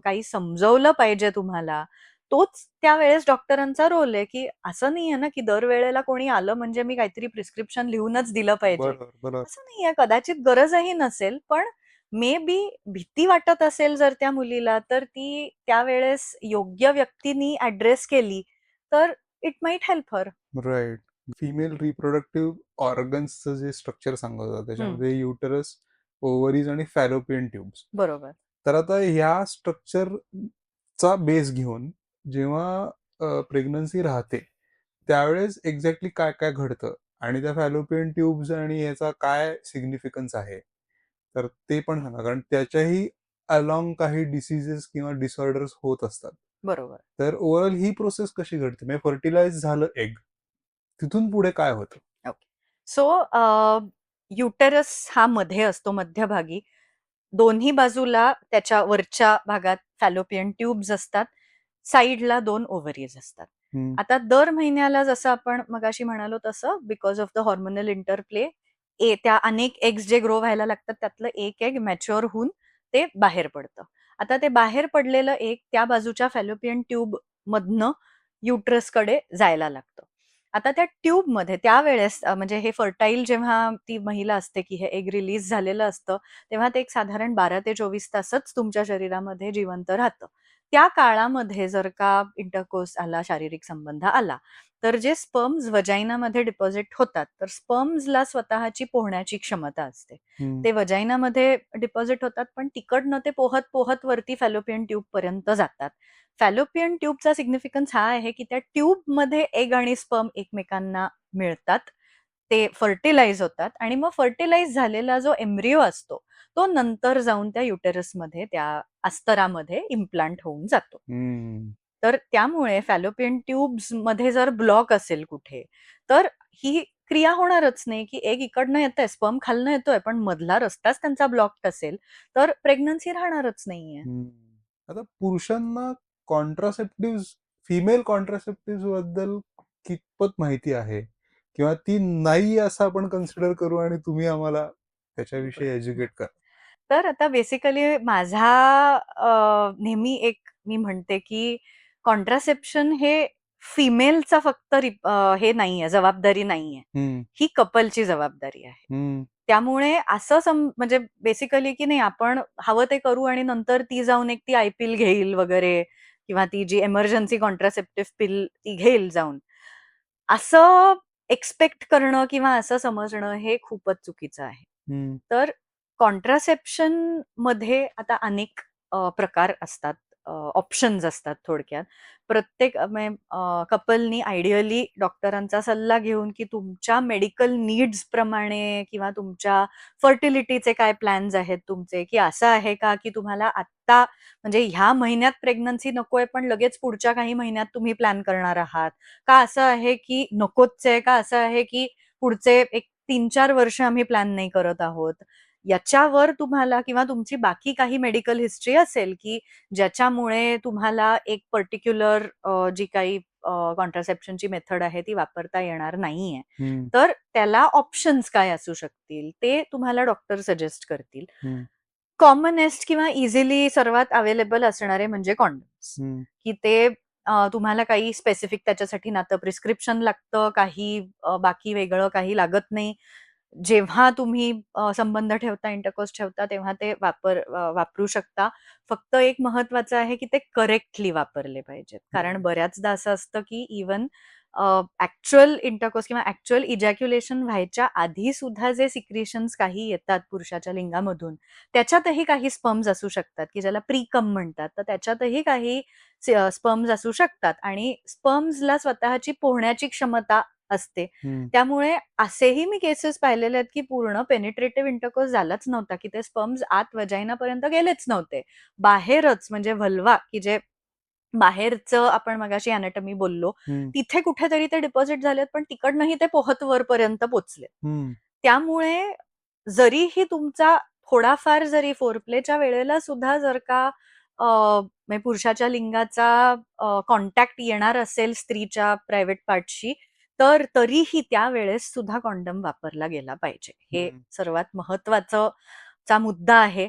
काही समजवलं पाहिजे तुम्हाला, तोच त्यावेळेस डॉक्टरांचा रोल आहे, की असं नाहीये ना, की दरवेळेला कोणी आलं म्हणजे मी काहीतरी प्रिस्क्रिप्शन लिहूनच दिलं पाहिजे. बरोबर. बरोबर. असं नाहीये, कदाचित गरजही नसेल, पण मे बी भीती वाटत असेल जर त्या मुलीला, तर ती त्यावेळेस योग्य व्यक्तीनी ॲड्रेस केली, तर it might help her. Right. Female reproductive ऑर्गन्सचं जे स्ट्रक्चर सांगत होतं त्याच्यामध्ये युटरस, ओव्हरीज आणि फॅलोपियन ट्यूब्स. बरोबर. तर आता ह्या स्ट्रक्चरचा बेस घेऊन जेव्हा प्रेग्नन्सी राहते त्यावेळेस एक्झॅक्टली काय काय घडतं आणि त्या फॅलोपियन ट्यूब्स आणि याचा काय सिग्निफिकन्स आहे तर ते पण सांगा कारण त्याच्याही अलॉंग काही डिसिजेस किंवा डिसऑर्डर्स होत असतात. बरोबर. तर ओव्हरऑल ही प्रोसेस कशी घडते म्हणजे फर्टिलाइज झालं एग तिथून पुढे काय होतं. ओके. सो युटेरस हा मध्ये असतो मध्यभागी. दोन्ही बाजूला त्याच्या वरच्या भागात फॅलोपियन ट्यूब्स असतात. साइडला 2 ओव्हरीज असतात. हम्म. आता दर महिन्याला जसं आपण मगाशी म्हणालो तसं because of the hormonal interplay त्या अनेक एग्स जे ग्रो व्हायला लागतात त्यातलं एक एग मॅच्युअर होऊन ते बाहेर पडतं. आता ते बाहेर पडलेलं एग त्या बाजूच्या फॅलोपियन ट्यूब मधनं युटरसकडे जायला लागतं. आता त्या ट्यूबमध्ये त्यावेळेस म्हणजे हे फर्टाईल जेव्हा ती महिला असते, की हे एग रिलीज झालेलं असतं, तेव्हा ते एक साधारण 12 ते 24 तासच तुमच्या शरीरामध्ये जिवंत राहतं. त्या काळामध्ये जर का इंटरकोर्स आला, शारीरिक संबंध आला, तर जे स्पर्म्स वजाइनामध्ये डिपॉझिट होतात, तर स्पर्म्सला स्वतःची पोहण्याची क्षमता असते. हम्म. ते वजाइनामध्ये डिपॉझिट होतात, पण तिकडनं ते पोहत वरती फॅलोपियन ट्यूबपर्यंत जातात. फॅलोपियन ट्यूबचा सिग्निफिकन्स हा आहे, की त्या ट्यूबमध्ये एग आणि स्पर्म एकमेकांना मिळतात. ते फर्टिलाइज होतात आणि मग फर्टिलाइज झालेला जो एम्ब्रिओ असतो, तो नंतर जाऊन त्या युटेरसमध्ये, त्या अस्तरामध्ये इम्प्लांट होऊन जातो. हम्म. तर त्यामुळे फॅलोपियन ट्यूब्समध्ये जर ब्लॉक असेल कुठे, तर ही क्रिया होणारच नाही, की एग इकडनं येतंय, स्पर्म खालनं येतोय, पण मधला रस्ताच त्यांचा ब्लॉक्ड असेल, तर प्रेग्नन्सी राहणारच नाहीये. हम्म. आता पुरुषांना कॉन्ट्रासेप्टिव्ह फिमेल कॉन्ट्रासेप्टिव्ह बद्दल कितपत माहिती आहे किंवा ती नाही असं आपण कन्सिडर करू आणि तुम्ही आम्हाला त्याच्याविषयी एज्युकेट करा. तर आता बेसिकली माझा नेहमी एक मी म्हणते, की कॉन्ट्रासेप्शन हे फिमेलचा फक्त हे नाहीये, जबाबदारी नाहीये. हम्म, ही कपलची जबाबदारी आहे. हम्म, त्यामुळे असं म्हणजे बेसिकली की नाही आपण हवं ते करू आणि नंतर ती जाऊन एक ती आय-पिल घेईल वगैरे किंवा ती जी एमर्जन्सी कॉन्ट्रासेप्टिव्ह पिल ती घेईल जाऊन. असं एक्स्पेक्ट करणं किंवा असं समजणं हे खूपच चुकीचं आहे. हम्म, तर कॉन्ट्रासेप्शन मध्ये आता अनेक प्रकार असतात, ऑप्शन्स असतात थोडक्यात. प्रत्येक कपलनी आयडियली डॉक्टरांचा सल्ला घेऊन की तुमच्या मेडिकल नीड्स प्रमाणे किंवा तुमच्या फर्टिलिटीचे काय प्लॅन्स आहेत तुमचे, की असं आहे का की तुम्हाला आत्ता म्हणजे ह्या महिन्यात प्रेग्नन्सी नकोय पण लगेच पुढच्या काही महिन्यात तुम्ही प्लॅन करणार आहात, का असं आहे की नकोच आहे, का असं आहे की पुढचे एक 3-4 वर्ष आम्ही प्लॅन नाही करत आहोत. याच्यावर तुम्हाला किंवा तुमची बाकी काही मेडिकल हिस्ट्री असेल की ज्याच्यामुळे तुम्हाला एक पर्टिक्युलर जी काही कॉन्ट्रासेप्शनची मेथड आहे ती वापरता येणार नाहीये. हम्म, तर त्याला ऑप्शन्स काय असू शकतील ते तुम्हाला डॉक्टर सजेस्ट करतील. हम्म, कॉमनेस्ट किंवा इझिली सर्वात अवेलेबल असणारे म्हणजे कॉन्डम्स, हम्म, की ते तुम्हाला काही स्पेसिफिक त्याच्यासाठी ना तर प्रिस्क्रिप्शन लागतं, काही बाकी वेगळं काही लागत नाही. जेव्हा तुम्ही संबंध ठेवता, इंटरकोर्स ठेवता तेव्हा ते वापरू शकता. फक्त एक महत्वाचं आहे की ते करेक्टली वापरले पाहिजेत. कारण बऱ्याचदा असं असतं की इव्हन ऍक्च्युअल इंटरकोर्स किंवा ऍक्च्युअल इजॅक्युलेशन व्हायच्या आधी सुद्धा जे सिक्रिशन्स काही येतात पुरुषाच्या लिंगामधून, त्याच्यातही काही स्पर्म्स असू शकतात की ज्याला प्रीकम म्हणतात. तर त्याच्यातही काही स्पर्म्स असू शकतात आणि स्पर्म्सला स्वतःची पोहण्याची क्षमता असते. हम्म, त्यामुळे असेही मी केसेस पाहिलेले आहेत की पूर्ण पेनिट्रेटिव्ह इंटरकोर्स झालाच नव्हता, की ते स्पर्म्स आत वजाइनापर्यंत गेलेच नव्हते. बाहेरच म्हणजे व्हल्वा की जे बाहेरचं आपण मगाशी अॅनाटॉमी बोललो, हम्म, तिथे कुठेतरी ते डिपॉझिट झालेत, पण तिकडनंही ते पोहत वरपर्यंत पोहोचले. हम्म, त्यामुळे जरीही तुमचा थोडाफार जरी फोरप्लेच्या वेळेला सुद्धा जर का म्हणजे पुरुषाच्या लिंगाचा कॉन्टॅक्ट येणार असेल स्त्रीच्या प्रायव्हेट पार्टशी, तर तरीही त्यावेळेस सुद्धा कॉन्डम वापरला गेला पाहिजे. हे हम्म, सर्वात महत्वाचं चा मुद्दा आहे,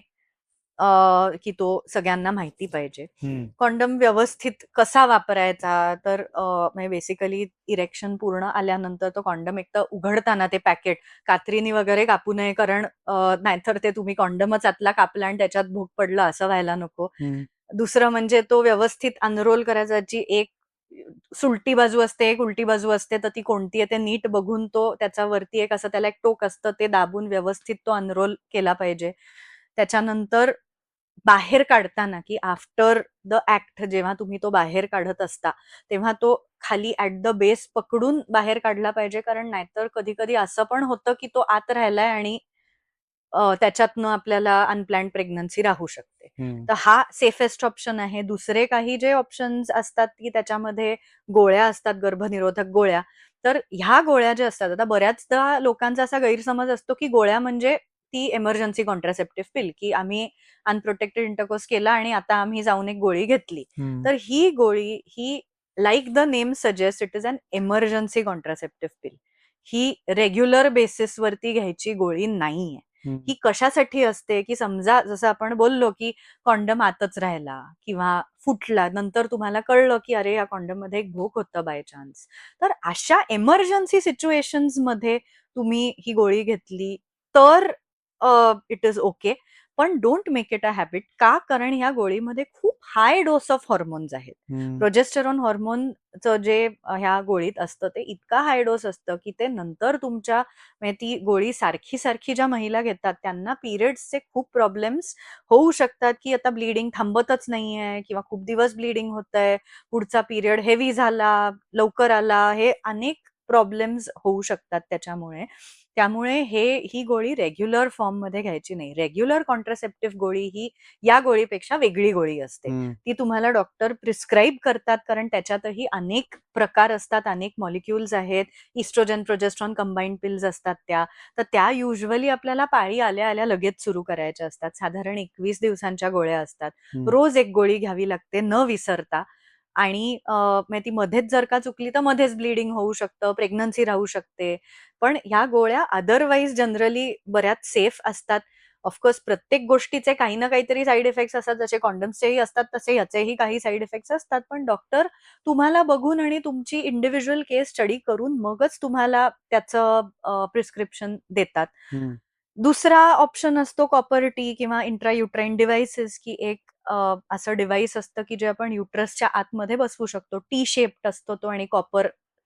की तो सगळ्यांना माहिती पाहिजे. हम्म, कॉन्डम व्यवस्थित कसा वापरायचा, तर म्हणजे बेसिकली इरेक्शन पूर्ण आल्यानंतर तो कॉन्डम एक तर उघडताना ते पॅकेट कात्रीने वगैरे कापू नये, कारण नाहीतर ते तुम्ही कॉन्डमच आतला कापला आणि त्याच्यात भूक पडलं असं व्हायला नको. हम्म, दुसरं म्हणजे तो व्यवस्थित अनरोल करायचा, जी एक सुलटी बाजू असते, एक उलटी बाजू असते, तर ती कोणती आहे ते नीट बघून तो त्याचा वरती एक असं त्याला एक टोक असतं, ते दाबून व्यवस्थित तो अनरोल केला पाहिजे. त्याच्यानंतर बाहेर काढताना की आफ्टर द ऍक्ट जेव्हा तुम्ही तो बाहेर काढत असता, तेव्हा तो खाली ऍट द बेस पकडून बाहेर काढला पाहिजे, कारण नाहीतर कधी कधी असं पण होतं की तो आत राहिलाय आणि त्याच्यातनं आपल्याला अनप्लॅन्ड प्रेग्नन्सी राहू शकते. हम्म, तर हा सेफेस्ट ऑप्शन आहे. दुसरे काही जे ऑप्शन्स असतात की त्याच्यामध्ये गोळ्या असतात, गर्भनिरोधक गोळ्या. तर ह्या गोळ्या ज्या असतात, आता बऱ्याचदा लोकांचा असा गैरसमज असतो की गोळ्या म्हणजे ती एमर्जन्सी कॉन्ट्रासेप्टिव्ह पिल, की आम्ही अनप्रोटेक्टेड इंटरकोर्स केला आणि आता आम्ही जाऊन एक गोळी घेतली. हम्म, तर ही गोळी ही like the name suggest it is an emergency contraceptive pill. ही रेग्युलर बेसिसवरती घ्यायची गोळी नाहीये. हम्म, ही कशासाठी असते, की समजा जसं आपण बोललो, की कॉन्डम आतच राहिला किंवा फुटला, नंतर तुम्हाला कळलं, की अरे या कॉन्डममध्ये एक भोक होतं बाय चान्स. तर अशा एमर्जन्सी सिच्युएशन्समध्ये तुम्ही ही गोळी घेतली तर इट इज ओके. पण don't make it a habit. का? कारण ह्या गोळीमध्ये खूप हाय डोस ऑफ हॉर्मोन्स आहेत. हम्म, प्रोजेस्टेरॉन हॉर्मोनचं जे ह्या गोळीत असतं ते इतका हाय डोस असतं, की ते नंतर तुमच्या म्हणजे ती गोळी सारखी सारखी ज्या महिला घेतात त्यांना पिरियड्सचे खूप प्रॉब्लेम्स होऊ शकतात, की आता ब्लीडिंग थांबतच नाहीये किंवा खूप दिवस ब्लीडिंग होतंय, पुढचा पिरियड हेवी झाला, लवकर आला, हे अनेक प्रॉब्लेम्स होऊ शकतात त्याच्यामुळे. त्यामुळे ही गोळी रेग्युलर फॉर्ममध्ये घ्यायची नाही. रेग्युलर कॉन्ट्रासेप्टिव्ह गोळी ही या गोळीपेक्षा वेगळी गोळी असते. हम्म, ती तुम्हाला डॉक्टर प्रिस्क्राईब करतात, कारण त्याच्यातही अनेक प्रकार असतात, अनेक मॉलिक्युल्स आहेत. इस्ट्रोजन, प्रोजेस्ट्रॉन कंबाईन्ड पिल्स असतात त्या. तर त्या युजुअली आपल्याला पाळी आल्या-आल्या लगेच सुरू करायच्या असतात. साधारण 21 दिवसांच्या गोळ्या असतात. हम्म, रोज एक गोळी घ्यावी लागते न विसरता. आणि म्हणजे ती मध्येच जर का चुकली तर मध्येच ब्लीडिंग होऊ शकतं, प्रेग्नन्सी राहू शकते. पण ह्या गोळ्या अदरवाईज जनरली बऱ्याच सेफ असतात. ऑफकोर्स प्रत्येक गोष्टीचे काही ना काहीतरी साईड इफेक्ट्स असतात, जसे कॉन्डम्सचेही असतात तसे ह्याचेही काही साईड इफेक्ट्स असतात, पण डॉक्टर तुम्हाला बघून आणि तुमची इंडिव्हिज्युअल केस स्टडी करून मगच तुम्हाला त्याचं प्रिस्क्रिप्शन देतात. दुसरा ऑप्शन असतो कॉपर टी किंवा इंट्रायुट्राईन डिव्हाइसेस, की एक असं डिव्हाइस असतं की जे आपण युट्रसच्या आतमध्ये बसवू शकतो. टी शेप्ड असतो तो आणि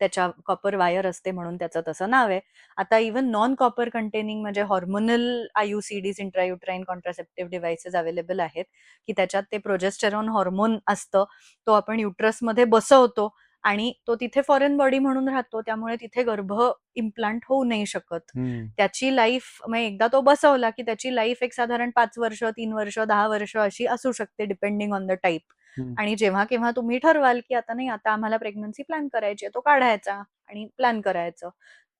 त्याच्या कॉपर वायर असते म्हणून त्याचं तसं नाव आहे. आता इव्हन नॉन कॉपर कंटेनिंग म्हणजे हॉर्मोनल आयुसीडीज, इंट्रायुट्राईन कॉन्ट्रासेप्टिव्ह डिव्हाइसेस अवेलेबल आहेत, की त्याच्यात ते प्रोजेस्टेरॉन हॉर्मोन असतं. तो आपण युट्रसमध्ये बसवतो आणि तो तिथे फॉरेन बॉडी म्हणून राहतो, त्यामुळे तिथे गर्भ इम्प्लांट होऊ नाही शकत. त्याची लाईफ म्हणजे एकदा तो बसवला की त्याची लाईफ एक साधारण 5 वर्ष, 3 वर्ष, 10 वर्ष अशी असू शकते डिपेंडिंग ऑन द टाईप. आणि जेव्हा केव्हा तुम्ही ठरवाल की आता नाही, आता आम्हाला प्रेग्नन्सी प्लॅन करायची आहे, तो काढायचा आणि प्लॅन करायचं.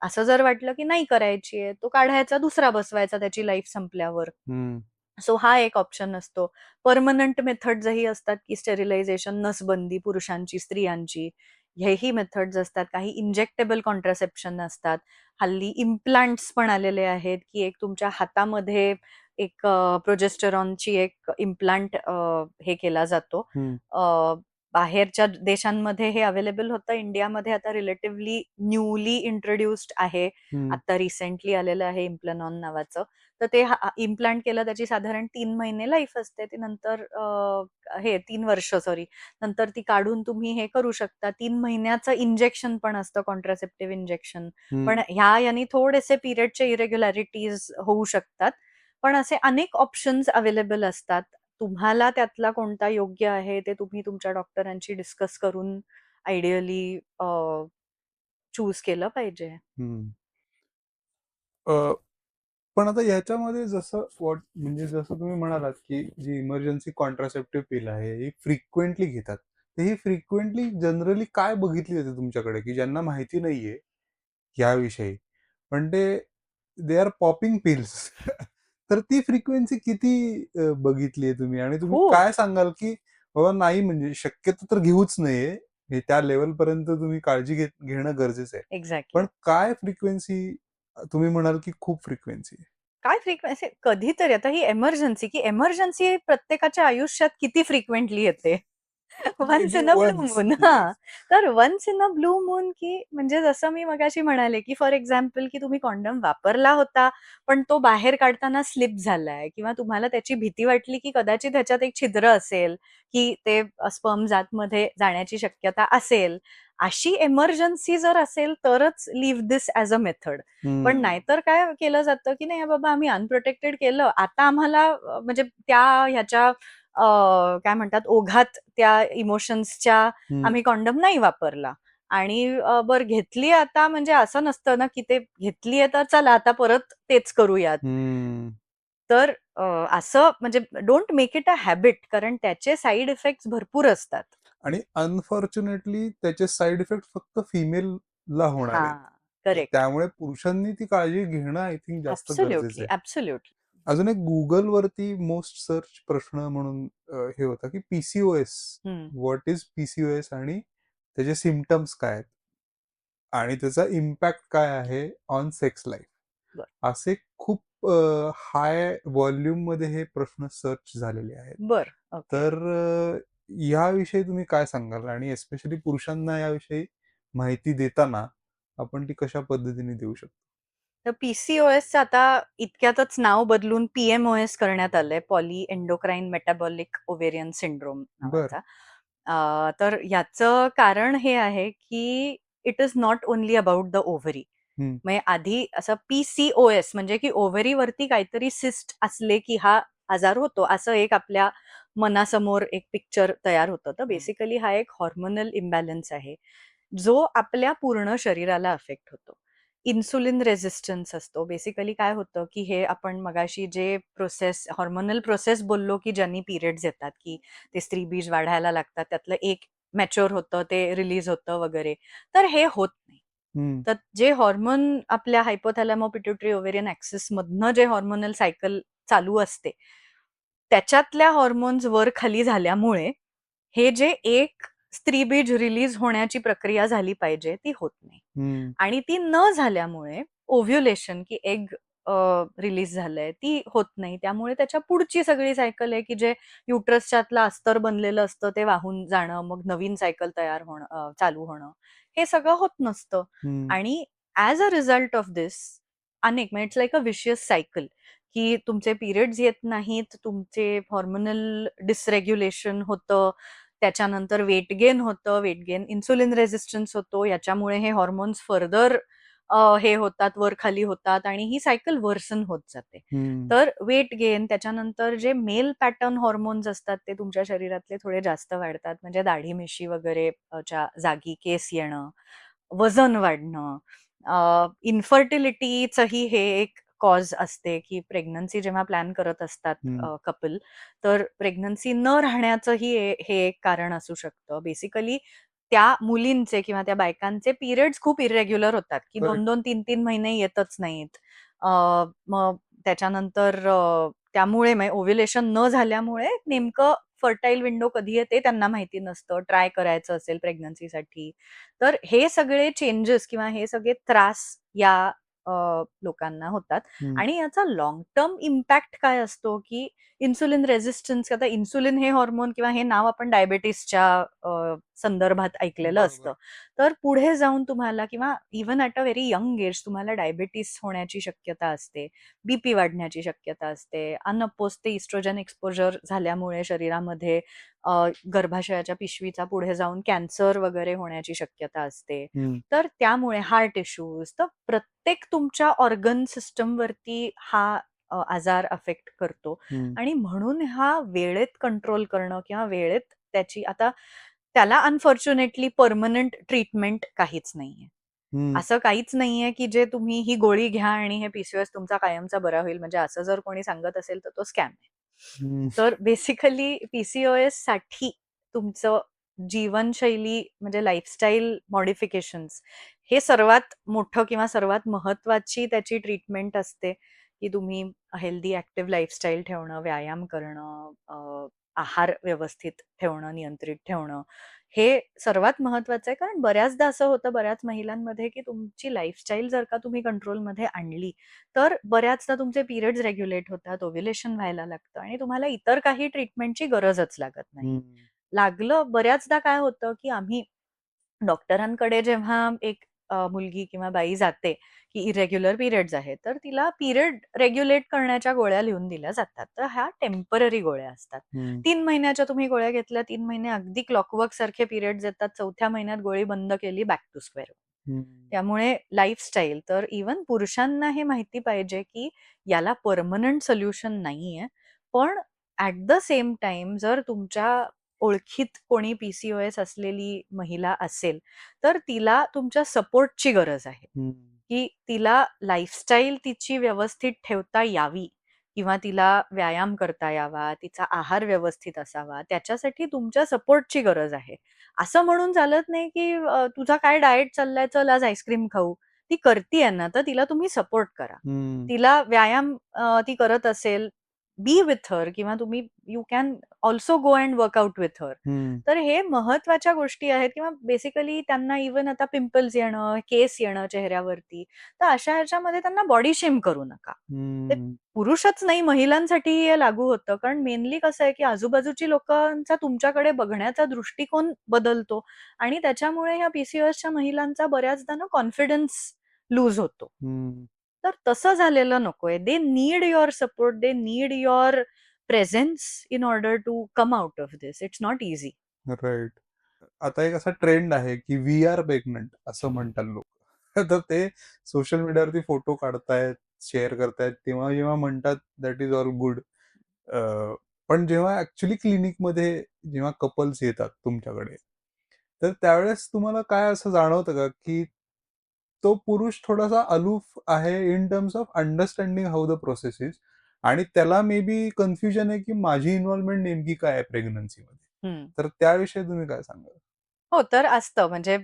असं जर वाटलं की नाही करायची आहे, तो काढायचा, दुसरा बसवायचा त्याची लाईफ संपल्यावर. सो हा एक ऑप्शन असतो. परमनंट मेथड्सही असतात की स्टेरिलायझेशन, नसबंदी पुरुषांची, स्त्रियांची, हेही मेथड्स असतात. काही इंजेक्टेबल कॉन्ट्रासेप्शन असतात. हल्ली इम्प्लांट्स पण आलेले आहेत, की एक तुमच्या हातामध्ये एक प्रोजेस्टेरॉनची एक इम्प्लांट हे केला जातो. बाहेरच्या देशांमध्ये हे अवेलेबल होतं. इंडियामध्ये आता रिलेटिव्हली न्यूली इंट्रोड्युस्ड आहे. आता रिसेंटली आलेलं आहे इम्प्लॅनॉन नावाचं. तर ते इम्प्लांट केलं, त्याची साधारण 3 महिने लाईफ असते. ती नंतर 3 वर्ष सॉरी, नंतर ती काढून तुम्ही हे करू शकता. 3 महिन्याचं इंजेक्शन पण असतं, कॉन्ट्रासेप्टिव्ह इंजेक्शन. पण याने थोडेसे पिरियडचे इरेग्युलॅरिटीज होऊ शकतात. पण असे अनेक ऑप्शन्स अवेलेबल असतात. तुम्हाला त्यातला कोणता योग्य आहे ते तुम्ही तुमच्या डॉक्टरांशी डिस्कस करून आयडियली चूज केलं पाहिजे. पण आता याच्यामध्ये म्हणजे जसं तुम्ही म्हणालात की जी इमर्जन्सी कॉन्ट्रासेप्टिव्ह पिल आहे ही फ्रिक्वेंटली घेतात, तर ही फ्रिक्वेंटली जनरली काय बघितली जाते तुमच्याकडे, की ज्यांना माहिती नाहीये याविषयी, पण दे आर पॉपिंग पिल्स तर ती फ्रिक्वेन्सी किती बघितली आहे तुम्ही, आणि तुम्ही काय सांगाल की बाबा नाही, म्हणजे शक्यतो तर घेऊच नाहीये, त्या लेवल पर्यंत तुम्ही काळजी घेणं गरजेचं आहे. एक्झॅक्टली. पण काय फ्रिक्वेन्सी तुम्ही म्हणाल की खूप फ्रिक्वेन्सी आहे? काय फ्रिक्वेन्सी कधीतरी, आता ही एमर्जन्सी प्रत्येकाच्या आयुष्यात किती फ्रिक्वेंटली येते? Once in a blue moon. हा, तर once in a blue moon, की म्हणजे जसं मी मगाशी म्हणाले की फॉर एक्झाम्पल की तुम्ही कॉन्डम वापरला होता, पण तो बाहेर काढताना स्लिप झालाय, किंवा तुम्हाला त्याची भीती वाटली की कदाचित ह्याच्यात एक छिद्र असेल, की ते स्पर्म आतमध्ये जाण्याची शक्यता असेल. अशी एमर्जन्सी जर असेल तरच leave this as a method. पण नाहीतर काय केलं जातं की नाही बाबा, आम्ही अनप्रोटेक्टेड केलं, आता आम्हाला म्हणजे त्या ह्याच्या काय म्हणतात, ओघात त्या इमोशन्सच्या आम्ही कॉन्डम नाही वापरला. आणि बरं घेतली आता, म्हणजे असं नसतं ना की ते घेतलीये तर चला आता परत तेच करूयात. तर असं म्हणजे don't make it a habit, कारण त्याचे साईड इफेक्ट्स भरपूर असतात. आणि अनफॉर्च्युनेटली त्याचे साईड इफेक्ट फक्त फिमेलला होणार आहेत. करेक्ट. त्यामुळे पुरुषांनी ती काळजी घेणं आय थिंक जास्त गरजेचं आहे. ऍब्सोल्युटली. अजून एक गुगल वरती मोस्ट सर्च प्रश्न म्हणून हे होता की पीसीओएस, व्हॉट इज पीसीओएस आणि त्याचे सिम्पटम्स काय आहेत आणि त्याचा इम्पॅक्ट काय आहे ऑन सेक्स लाईफ, असे खूप हाय व्हॉल्यूम मध्ये हे प्रश्न सर्च झालेले आहेत. तर याविषयी तुम्ही काय सांगाल, आणि एस्पेशली पुरुषांना याविषयी माहिती देताना आपण ती कशा पद्धतीने देऊ शकतो? तर पीसीओएसचं आता इतक्यातच नाव बदलून पीएमओएस करण्यात आलंय, poly endocrine metabolic ovarian syndrome नावाचा. तर याचं कारण हे आहे की it is not only about the ovary. म्हणजे आधी असं पीसीओएस म्हणजे की ओव्हरीवरती काहीतरी सिस्ट असले की हा आजार होतो, असं एक आपल्या मनासमोर एक पिक्चर तयार होतं. तर बेसिकली हा एक हॉर्मोनल इम्बॅलन्स आहे, जो आपल्या पूर्ण शरीराला अफेक्ट होतो. इन्सुलिन रेझिस्टन्स असतो. बेसिकली काय होतं की हे आपण मगाशी जे हॉर्मोनल प्रोसेस बोललो की ज्यांनी पिरियड्स येतात, की ते स्त्रीबीज वाढायला लागतात, त्यातलं एक मॅच्युअर होतं, ते रिलीज होतं वगैरे, तर हे होत नाही. तर जे हॉर्मोन आपल्या हायपोथॅलॅमो पिट्युटरी ओव्हेरियन ऍक्सिस मधनं जे हॉर्मोनल सायकल चालू असते, त्याच्यातल्या हॉर्मोन्स वर खाली झाल्यामुळे हे जे एक स्त्रीबीज रिलीज होण्याची प्रक्रिया झाली पाहिजे ती होत नाही. आणि ती न झाल्यामुळे ओव्ह्युलेशन, की एग रिलीज झालंय ती होत नाही. त्यामुळे त्याच्या पुढची सगळी सायकल आहे की जे युट्रसच्या आतलं अस्तर बनलेलं असतं ते वाहून जाणं, मग नवीन सायकल तयार होणं, चालू होणं, हे सगळं होत नसतं. हम्म. आणि ॲज अ रिझल्ट ऑफ दिस म्हणजे it's like a vicious cycle, की तुमचे पिरियड्स येत नाहीत, तुमचे हॉर्मोनल डिसरेग्युलेशन होतं, त्याच्यानंतर वेट गेन होतं, वेट गेन इन्सुलिन रेझिस्टन्स होतो, याच्यामुळे हे हॉर्मोन्स फर्दर हे होतात, वर खाली होतात आणि ही सायकल वर्सन होत जाते. हम्म. तर वेट गेन, त्याच्यानंतर जे मेल पॅटर्न हॉर्मोन्स असतात ते तुमच्या शरीरातले थोडे जास्त वाढतात, म्हणजे दाढी मिशी वगैरे च्या जागी केस येणं, वजन वाढणं, इन्फर्टिलिटीचंही हे एक कॉज असते, की प्रेग्नन्सी जेव्हा प्लॅन करत असतात हम्म. कपल, तर प्रेग्नन्सी न राहण्याचंही हे एक कारण असू शकतं. बेसिकली त्या मुलींचे किंवा त्या बायकांचे पिरियड्स खूप इरेग्युलर होतात, की करेक्ट. 2-2, 3-3 महिने येतच नाहीत. मग त्याच्यानंतर त्यामुळे ओव्ह्युलेशन न झाल्यामुळे नेमकं फर्टाईल विंडो कधी येते त्यांना माहिती नसतं. ट्राय करायचं असेल प्रेग्नन्सीसाठी, तर हे सगळे चेंजेस किंवा हे सगळे त्रास या लोकांना होतात. हम्म. आणि याचा लॉंग टर्म इम्पॅक्ट काय असतो, की इन्सुलिन रेझिस्टन्स, आता इन्सुलिन हे हॉर्मोन किंवा हे नाव आपण डायबिटीसच्या संदर्भात ऐकलेलं बरोबर. असतं. तर पुढे जाऊन तुम्हाला किंवा even at a very young age तुम्हाला डायबिटीस होण्याची शक्यता असते, बीपी वाढण्याची शक्यता असते, अनअपोज ते इस्ट्रोजन एक्सपोजर झाल्यामुळे शरीरामध्ये गर्भाशयाच्या पिशवीचा पुढे जाऊन कॅन्सर वगैरे होण्याची शक्यता असते. हम्म. तर त्यामुळे हार्ट इश्यूज, तर प्रत्येक तुमच्या ऑर्गन सिस्टमवरती हा आजार अफेक्ट करतो. हम्म. आणि म्हणून हा वेळेत कंट्रोल करणं किंवा वेळेत त्याची, आता त्याला अनफॉर्च्युनेटली परमनंट ट्रीटमेंट काहीच नाहीये. हम्म. असं काहीच नाहीये की जे तुम्ही ही गोळी घ्या आणि हे पीसीओएस तुमचा कायमचा बरा होईल, म्हणजे असं जर कोणी सांगत असेल तर तो स्कॅम आहे. हम्म. तर बेसिकली पीसीओएस साठी तुमचं जीवनशैली म्हणजे लाईफस्टाईल मॉडिफिकेशन्स हे सर्वात मोठं किंवा सर्वात महत्वाची त्याची ट्रीटमेंट असते, की तुम्ही हेल्दी ऍक्टिव्ह लाईफस्टाईल ठेवणं, व्यायाम करणं, आहार व्यवस्थित ठेवणं, नियंत्रित ठेवणं, हे सर्वात महत्वाचं आहे. कारण बऱ्याचदा असं होतं बऱ्याच महिलांमध्ये, की तुमची लाईफस्टाईल जर का तुम्ही कंट्रोलमध्ये आणली, तर बऱ्याचदा तुमचे पिरियड्स रेग्युलेट होतात, ओव्ह्युलेशन व्हायला लागतं आणि तुम्हाला इतर काही ट्रीटमेंटची गरजच लागत नाही. हम्म. लागलं बऱ्याचदा काय होतं, की आम्ही डॉक्टरांकडे जेव्हा एक मुलगी किंवा बाई जाते, की इरेग्युलर पिरियड्स आहेत, तर तिला पिरियड रेग्युलेट करण्याच्या गोळ्या लिहून दिल्या जातात. तर ह्या टेम्पररी गोळ्या असतात. हम्म. 3 महिन्याच्या तुम्ही गोळ्या घेतल्या, 3 महिने अगदी क्लॉकवर्क सारखे पिरियड्स येतात. 4थ्या महिन्यात गोळी बंद केली, बॅक टू स्क्वेअर वन. हम्म. त्यामुळे लाईफस्टाईल, तर इव्हन पुरुषांना हे माहिती पाहिजे, की याला परमनंट सोल्युशन नाहीये. पण ॲट द सेम टाईम जर तुमच्या ओळखीत कोणी पीसीओएस असलेली महिला असेल, तर तिला तुमच्या सपोर्टची गरज आहे, हम्म. की तिला लाईफस्टाईल तिची व्यवस्थित ठेवता यावी किंवा तिला व्यायाम करता यावा, तिचा आहार व्यवस्थित असावा, त्याच्यासाठी तुमच्या सपोर्टची गरज आहे. असं म्हणून चालत नाही, की तुझा काय डाएट चाललाय, चल आज आईस्क्रीम खाऊ. ती करतीये ना, तर तिला तुम्ही सपोर्ट करा. हम्म. तिला व्यायाम ती करत असेल, बी विथ हर, किंवा तुम्ही you can also go and workout with her. हम्म. तर हे महत्वाच्या गोष्टी आहेत. किंवा बेसिकली त्यांना इव्हन आता पिंपल्स येणं, केस येणं चेहऱ्यावरती, तर अशा ह्याच्यामध्ये त्यांना बॉडी शेम करू नका. ते हम्म. पुरुषच नाही, महिलांसाठीही हे लागू होतं. कारण मेनली कसं आहे, की आजूबाजूची लोकांचा तुमच्याकडे बघण्याचा दृष्टिकोन बदलतो आणि त्याच्यामुळे ह्या पीसीओएसच्या महिलांचा बऱ्याचदा ना कॉन्फिडन्स लूज होतो. हम्म. तर तसं झालेलं नकोय. They need your support, they need your presence in order to come out of this. It's not easy. Right. आता एक असा ट्रेंड आहे की वी आर प्रेग्नंट असं म्हणतात लोक. तर ते सोशल मीडियावरती फोटो काढतायत, शेअर करतायत, तेव्हा जेव्हा म्हणतात दॅट इज ऑल गुड. पण जेव्हा ऍक्च्युली क्लिनिकमध्ये जेव्हा कपल्स येतात तुमच्याकडे, तर त्यावेळेस तुम्हाला काय असं जाणवतं का की तो पुरुष थोडासा अलूफ आहे in terms of understanding how the process is, आणि त्याला मे बी कन्फ्युजन आहे की माझी इन्व्हॉल्वमेंट नेमकी काय आहे प्रेग्नन्सीमध्ये. तर त्याविषयी तुम्ही काय सांगाल? हो, तर असतं म्हणजे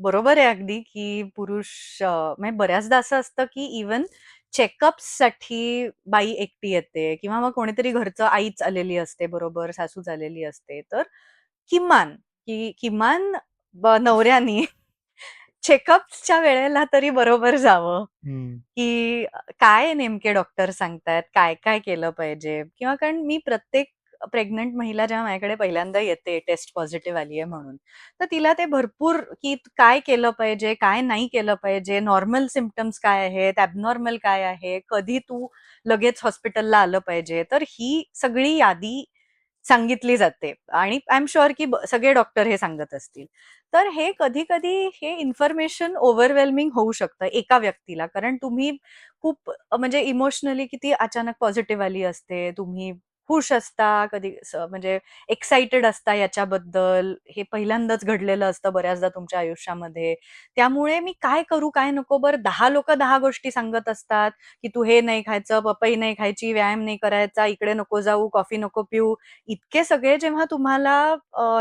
बरोबर आहे अगदी, की पुरुष म्हणजे बऱ्याचदा असं असतं, की इव्हन चेकअप्ससाठी बाई एकटी येते किंवा मग कोणीतरी घरचं, आईच आलेली असते बरोबर, सासूच आलेली असते. तर किमान, की किमान नवऱ्यानी चेकअप्सच्या वेळेला तरी बरोबर जावं, हम्म. की काय नेमके डॉक्टर सांगतायत, काय-काय केलं पाहिजे किंवा कारण मी प्रत्येक प्रेग्नंट महिला जेव्हा माझ्याकडे पहिल्यांदा येते टेस्ट पॉझिटिव्ह आली आहे म्हणून, तर तिला ते भरपूर की काय केलं पाहिजे, काय नाही केलं पाहिजे, नॉर्मल सिम्प्टम्स काय आहेत, ॲबनॉर्मल काय आहे, कधी तू लगेच हॉस्पिटलला आलं पाहिजे. तर ही सगळी यादी सांगितली जाते आणि आय एम शुअर की सगळे डॉक्टर हे सांगत असतील. तर हे कधी-कधी हे इन्फॉर्मेशन ओव्हरवेल्मिंग होऊ शकतं एका व्यक्तीला. कारण तुम्ही खूप म्हणजे इमोशनली किती अचानक पॉझिटिव्ह आली असते. तुम्ही खुश असता, कधी म्हणजे एक्साइटेड असता याच्याबद्दल. हे पहिल्यांदाच घडलेलं असतं बऱ्याचदा तुमच्या आयुष्यामध्ये. त्यामुळे मी काय करू, काय नको? बरं 10 लोकं 10 गोष्टी सांगत असतात, की तू हे नाही खायचं, पपई नाही खायची, व्यायाम नाही करायचा, इकडे नको जाऊ, कॉफी नको पिऊ. इतके सगळे जेव्हा तुम्हाला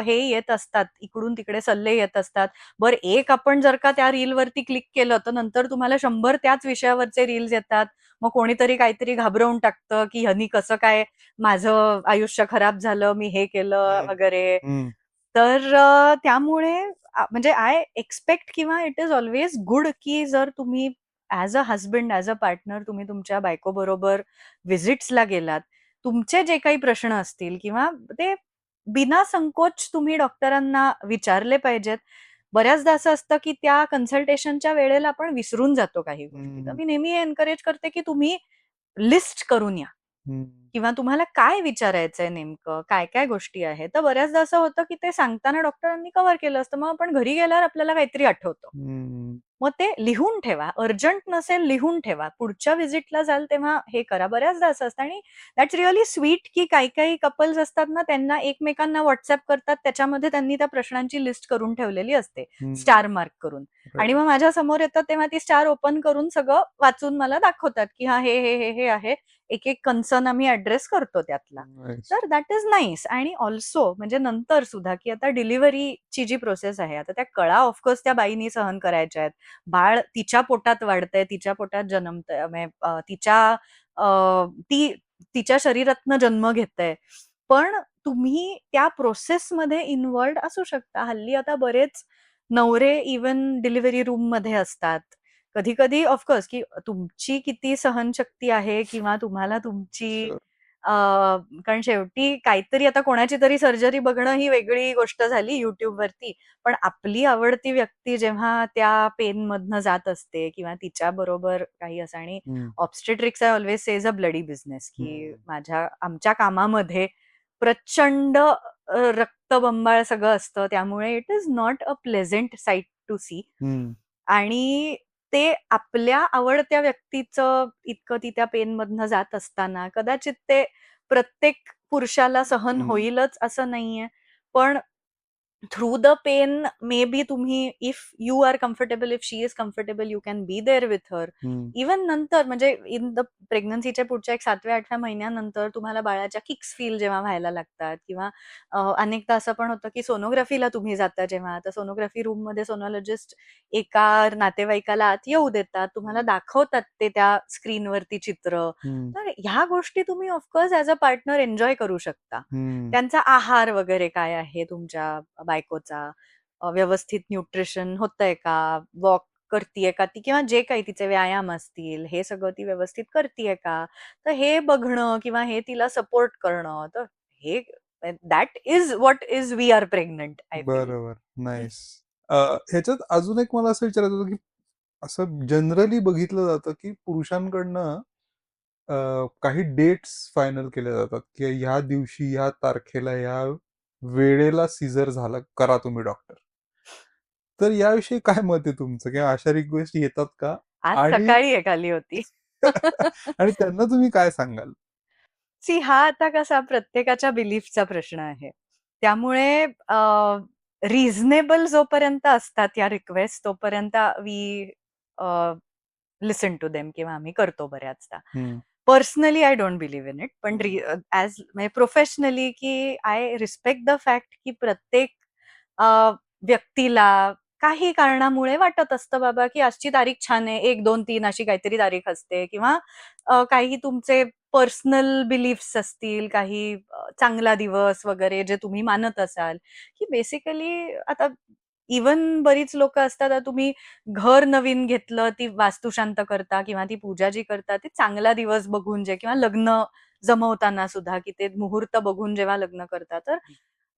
हे येत असतात, इकडून-तिकडे सल्ले येत असतात. बरं एक आपण जर का त्या रीलवरती क्लिक केलं, तर नंतर तुम्हाला 100 त्याच विषयावरचे रील्स येतात. मग कोणीतरी काहीतरी घाबरवून टाकतं, की ह्यानी कसं काय माझं आयुष्य खराब झालं, मी हे केलं हम्म. वगैरे. हम्म. तर त्यामुळे म्हणजे आय एक्स्पेक्ट किंवा इट इज ऑल्वेज गुड, की जर तुम्ही as a husband, as a partner तुम्ही तुमच्या बायकोबरोबर व्हिजिट्सला गेलात, तुमचे जे काही प्रश्न असतील किंवा ते बिना संकोच तुम्ही डॉक्टरांना विचारले पाहिजेत. बऱ्याचदा असं असतं, की त्या कन्सल्टेशनच्या वेळेला आपण विसरून जातो काही गोष्टी. तर हम्म. मी नेहमी एन्करेज करते, की तुम्ही लिस्ट करून या. हम्म. किंवा तुम्हाला काय विचारायचंय नेमकं? काय-काय गोष्टी आहेत? तर बऱ्याचदा असं होतं, की ते सांगताना डॉक्टरांनी कव्हर केलं असतं. मग आपण घरी गेल्यावर आपल्याला काहीतरी आठवतं. हम्म. मग ते लिहून ठेवा. अर्जंट नसेल लिहून ठेवा. पुढच्या व्हिजिटला जाल तेव्हा हे करा. बऱ्याचदा असं असतं आणि दॅट्स रिअली स्वीट, की काही-काही कपल्स असतात ना, त्यांना एकमेकांना WhatsApp करतात. त्याच्यामध्ये त्यांनी त्या प्रश्नांची लिस्ट करून ठेवलेली असते, हम्म. स्टार मार्क करून. आणि राईट. मग माझ्या समोर येतात तेव्हा ती स्टार ओपन करून सगळं वाचून मला दाखवतात, की हां, हे आहे. एक-एक कन्सर्न आम्ही ॲड्रेस करतो त्यातला. नाईस. तर दॅट इज नाईस आणि ऑल्सो म्हणजे नंतर सुद्धा, की आता डिलिव्हरीची जी प्रोसेस आहे, आता त्या कळा ऑफकोर्स त्या बाईनी सहन करायच्या आहेत. बाळ तिच्या पोटात वाढतंय, तिच्या पोटात जन्मतंय म्हणजे ती तिच्या शरीरातनं जन्म घेतंय. पण तुम्ही त्या प्रोसेसमध्ये इन्व्हॉल्व्ड असू शकता. हल्ली आता बरेच नवरे इव्हन डिलिव्हरी रूममध्ये असतात. कधी-कधी ऑफकोर्स, की तुमची किती सहनशक्ती आहे किंवा तुम्हाला तुमची शुअर. कारण शेवटी काहीतरी आता कोणाची तरी सर्जरी बघणं ही वेगळी गोष्ट झाली YouTubeवरती. पण आपली आवडती व्यक्ती जेव्हा त्या पेनमधनं जात असते किंवा तिच्याबरोबर काही असं आणि हम्म. Obstetrics I always say is a bloody business, की हम्म. आमच्या कामामध्ये प्रचंड रक्तबंबाळ सगळं असतं. त्यामुळे it is not a pleasant sight to see. हम्म. आणि ते आपल्या आवडत्या व्यक्तीचं इतकं ती त्या पेनमधनं जात असताना कदाचित ते प्रत्येक पुरुषाला सहन हम्म. होईलच असं नाहीये. पण through the pain maybe तुम्ही if you are comfortable, if she is comfortable, you can be there with her. हम्म. इव्हन नंतर म्हणजे इन द प्रेग्नन्सीच्या पुढच्या एक 7व्या-8व्या महिन्यानंतर तुम्हाला बाळाच्या किक्स फील जेव्हा व्हायला लागतात किंवा अनेकदा असं पण होतं की सोनोग्राफीला तुम्ही जाता जेव्हा, तर सोनोग्राफी रूममध्ये सोनॉलॉजिस्ट एका नातेवाईकाला आत येऊ देतात. तुम्हाला दाखवतात ते त्या स्क्रीनवरती चित्र. हम्म. तर ह्या गोष्टी तुम्ही of course as a partner enjoy करू शकता. हम्म. त्यांचा आहार वगैरे काय आहे तुमच्या बायकोचा? व्यवस्थित न्यूट्रिशन होतंय का? वॉक करतीये का ती? किंवा जे काही तिचे व्यायाम असतील, हे सगळं ती व्यवस्थित करतीये का? तर हे बघणं किंवा हे तिला सपोर्ट करणं, तर हे that is what is we are pregnant I feel. बरोबर. नाईस. ह्याच्यात अजून एक मला असं विचारायचं होतं, की असं जनरली बघितलं जातं, की पुरुषांकडनं काही डेट्स फायनल केल्या जातात, की ह्या दिवशी, ह्या तारखेला, ह्या वेळेला सीझर झालं, करा तुम्ही डॉक्टर. तर याविषयी काय मत आहे तुमचं? किंवा अशा रिक्वेस्ट येतात का? आज आणि सकाळी एक आली होती. आणि त्यांना तुम्ही काय सांगाल? सी हा आता कसा प्रत्येकाच्या बिलीफचा प्रश्न आहे. त्यामुळे रिझनेबल जोपर्यंत असतात या रिक्वेस्ट तोपर्यंत वी लिसन टू देम किंवा आम्ही करतो बऱ्याचदा. हं. Personally I don't believe in it. पण हं. ॲज म्हणजे प्रोफेशनली की आय रिस्पेक्ट द फॅक्ट की प्रत्येक अ, व्यक्तीला काही कारणामुळे वाटत असतं बाबा, की आजची तारीख छान आहे. 1, 2, 3 अशी काहीतरी तारीख असते किंवा काही तुमचे पर्सनल बिलीफ्स असतील, काही चांगला दिवस वगैरे जे तुम्ही मानत असाल, की बेसिकली आता इवन बरीच लोक असतात, आता तुम्ही घर नवीन घेतलं, ती वास्तुशांत करता किंवा ती पूजा जी करता ते चांगला दिवस बघून जे, किंवा लग्न जमवताना सुद्धा की ते मुहूर्त बघून जेव्हा लग्न करता, तर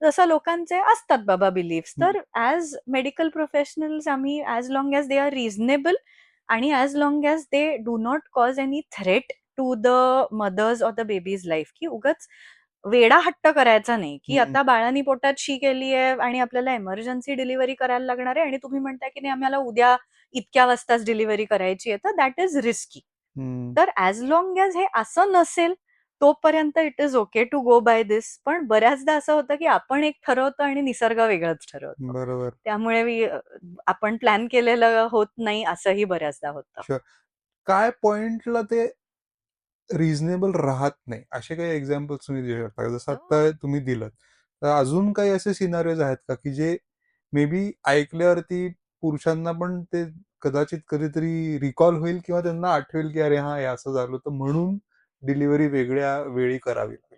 जसं लोकांचे असतात बाबा बिलीफ्स. हं. तर ॲज मेडिकल प्रोफेशनल्स आम्ही as long as they are reasonable आणि as long as they do not cause any threat to the mother's or the baby's life, की उगाच वेडा हट्ट करायचा नाही, की हं. आता बाळानी पोटात शी केली आहे आणि आपल्याला इमर्जन्सी डिलिव्हरी करायला लागणार आहे आणि तुम्ही म्हणताय की नाही आम्हाला उद्या इतक्या वाजताच डिलिव्हरी करायची आहे, तर दॅट इज रिस्की. हं. तर ॲज लाँग ॲज हे असं नसेल तोपर्यंत it is okay to go by this. पण बऱ्याचदा असं होतं की आपण एक ठरवतो आणि निसर्ग वेगळंच ठरवतो. बरोबर. त्यामुळे आपण प्लॅन केलेलं होत नाही असंही बऱ्याचदा होतं. शुअर. काय पॉइंटला ते रिझनेबल राहत नाही, असे काही एक्झाम्पल्स तुम्ही देऊ शकता का? जसं हो. आता तुम्ही दिलंत. तर अजून काही असे सिनारिओज आहेत का, की जे मे बी ऐकल्यावरती पुरुषांना पण ते कदाचित कधीतरी रिकॉल होईल किंवा त्यांना आठवेल, की अरे हां, हे असं झालं होतं म्हणून डिलिव्हरी वेगळ्या वेळी करावी लागली.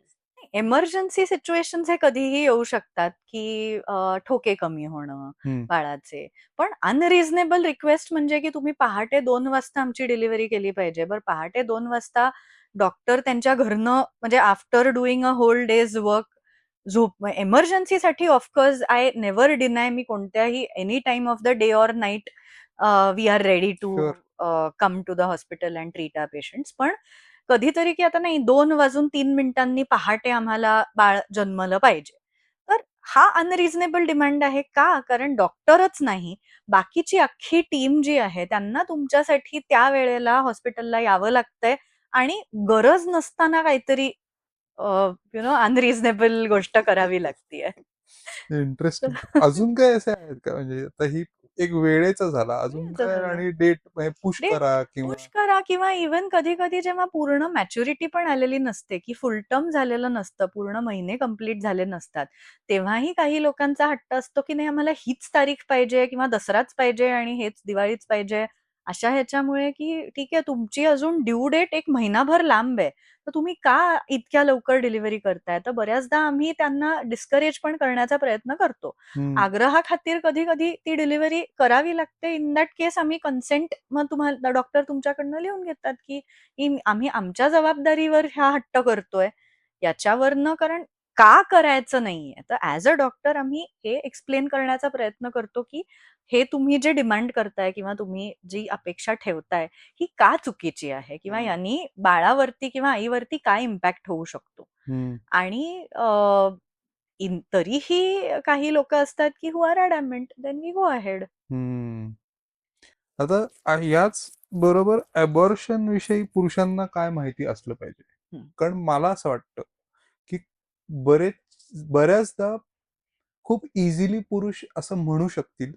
इमर्जन्सी सिच्युएशन्स हे कधीही येऊ शकतात, की ठोके कमी होणं हं. बाळाचे. पण अनरिझनेबल रिक्वेस्ट म्हणजे की तुम्ही पहाटे 2 वाजता आमची डिलिव्हरी केली पाहिजे. बरं पहाटे 2 वाजता डॉक्टर त्यांच्या घरनं म्हणजे after doing a whole day's work झोप इमर्जन्सीसाठी ऑफकोर्स आय नेव्हर डिनाय, मी कोणत्याही any time of the day or night we are ready to sure. Come to the hospital and treat our patients. पण कधीतरी की आता नाही 2 वाजून 3 मिनिटांनी पहाटे आम्हाला बाळ जन्मलं पाहिजे. तर हा अनरिझनेबल डिमांड आहे. का? कारण डॉक्टरच नाही, बाकीची अख्खी टीम जी आहे त्यांना तुमच्यासाठी त्या वेळेला हॉस्पिटलला यावं लागतंय आणि गरज नसताना काहीतरी अनरिझनेबल गोष्ट करावी लागतीये. इंटरेस्टिंग. अजून काय असे आहेत का? म्हणजे आता ही एक वेळेचा झाला. अजून वेळेचं काय? झालं. आणि डेट पुश डेट करा किंवा पुश करा किंवा इव्हन कधी-कधी जेव्हा पूर्ण मॅच्युरिटी पण आलेली नसते, की फुल टर्म झालेलं नसतं, पूर्ण महिने कंप्लीट झाले नसतात. तेव्हाही काही लोकांचा हट्ट असतो, की नाही आम्हाला हीच तारीख पाहिजे किंवा दसराच पाहिजे आणि हेच दिवाळीच पाहिजे. अशा ह्याच्यामुळे, की ठीक आहे तुमची अजून ड्यू डेट 1 महिनाभर लांब आहे. तर तुम्ही का इतक्या लवकर डिलिव्हरी करताय? तर बऱ्याचदा आम्ही त्यांना डिस्करेज पण करण्याचा प्रयत्न करतो. हं. आग्रहाखातीर कधी-कधी ती डिलिव्हरी करावी लागते. इन दॅट केस आम्ही कन्सेंट मग तुम्हाला डॉक्टर तुमच्याकडनं लिहून घेतात, की आम्ही आमच्या जबाबदारीवर हा हट्ट करतोय. याच्यावरनं कारण का करायचं नाहीये. तर ॲज अ डॉक्टर आम्ही हे एक्सप्लेन करण्याचा प्रयत्न करतो, की हे तुम्ही जे डिमांड करताय किंवा तुम्ही जी अपेक्षा ठेवताय, ही का चुकीची आहे किंवा हं. यांनी बाळावरती किंवा आईवरती काय इम्पॅक्ट होऊ शकतो. हं. आणि तरीही काही लोकं असतात, की who are adamant, then we go ahead. हं. आता याच बरोबर अबॉर्शन विषयी पुरुषांना काय माहिती असलं पाहिजे? हं, कारण मला असं वाटतं, की बऱ्याचदा खूप इझिली पुरुष असं म्हणू शकतील,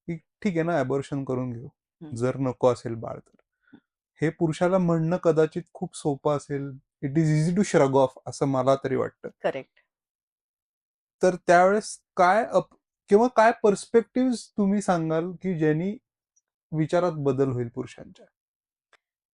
की ठीक आहे ना, अबॉर्शन करून घेऊ, हं, जर नको असेल बाळ तर. हे पुरुषाला म्हणणं कदाचित खूप सोपं असेल. It is easy to shrug off असं मला तरी वाटतं. करेक्ट. तर त्यावेळेस किंवा काय पर्स्पेक्टिव्ह तुम्ही सांगाल, की ज्यांनी विचारात बदल होईल पुरुषांच्या?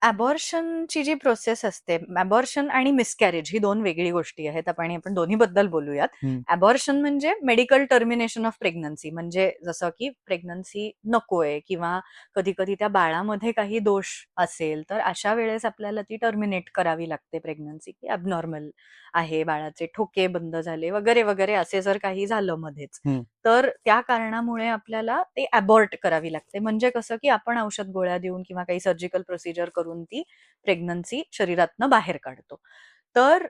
अबॉर्शनची जी प्रोसेस असते, अबॉर्शन आणि मिसकॅरेज ही 2 वेगळी गोष्टी आहेत. आपण दोन्हीबद्दल बोलूयात. हं. अबॉर्शन म्हणजे मेडिकल टर्मिनेशन ऑफ प्रेग्नन्सी, म्हणजे जसं की प्रेग्नन्सी नकोय किंवा कधी-कधी त्या बाळामध्ये काही दोष असेल, तर अशा वेळेस आपल्याला ती टर्मिनेट करावी लागते प्रेग्नन्सी, की ॲबनॉर्मल आहे, बाळाचे ठोके बंद झाले वगैरे, वगैरे असे जर काही झालं मध्येच. हं. तर त्या कारणामुळे आपल्याला ते अबॉर्ट करावी लागते. म्हणजे कसं, की आपण औषध गोळ्या देऊन किंवा काही सर्जिकल प्रोसिजर करून ती प्रेग्नन्सी शरीरातनं बाहेर काढतो. तर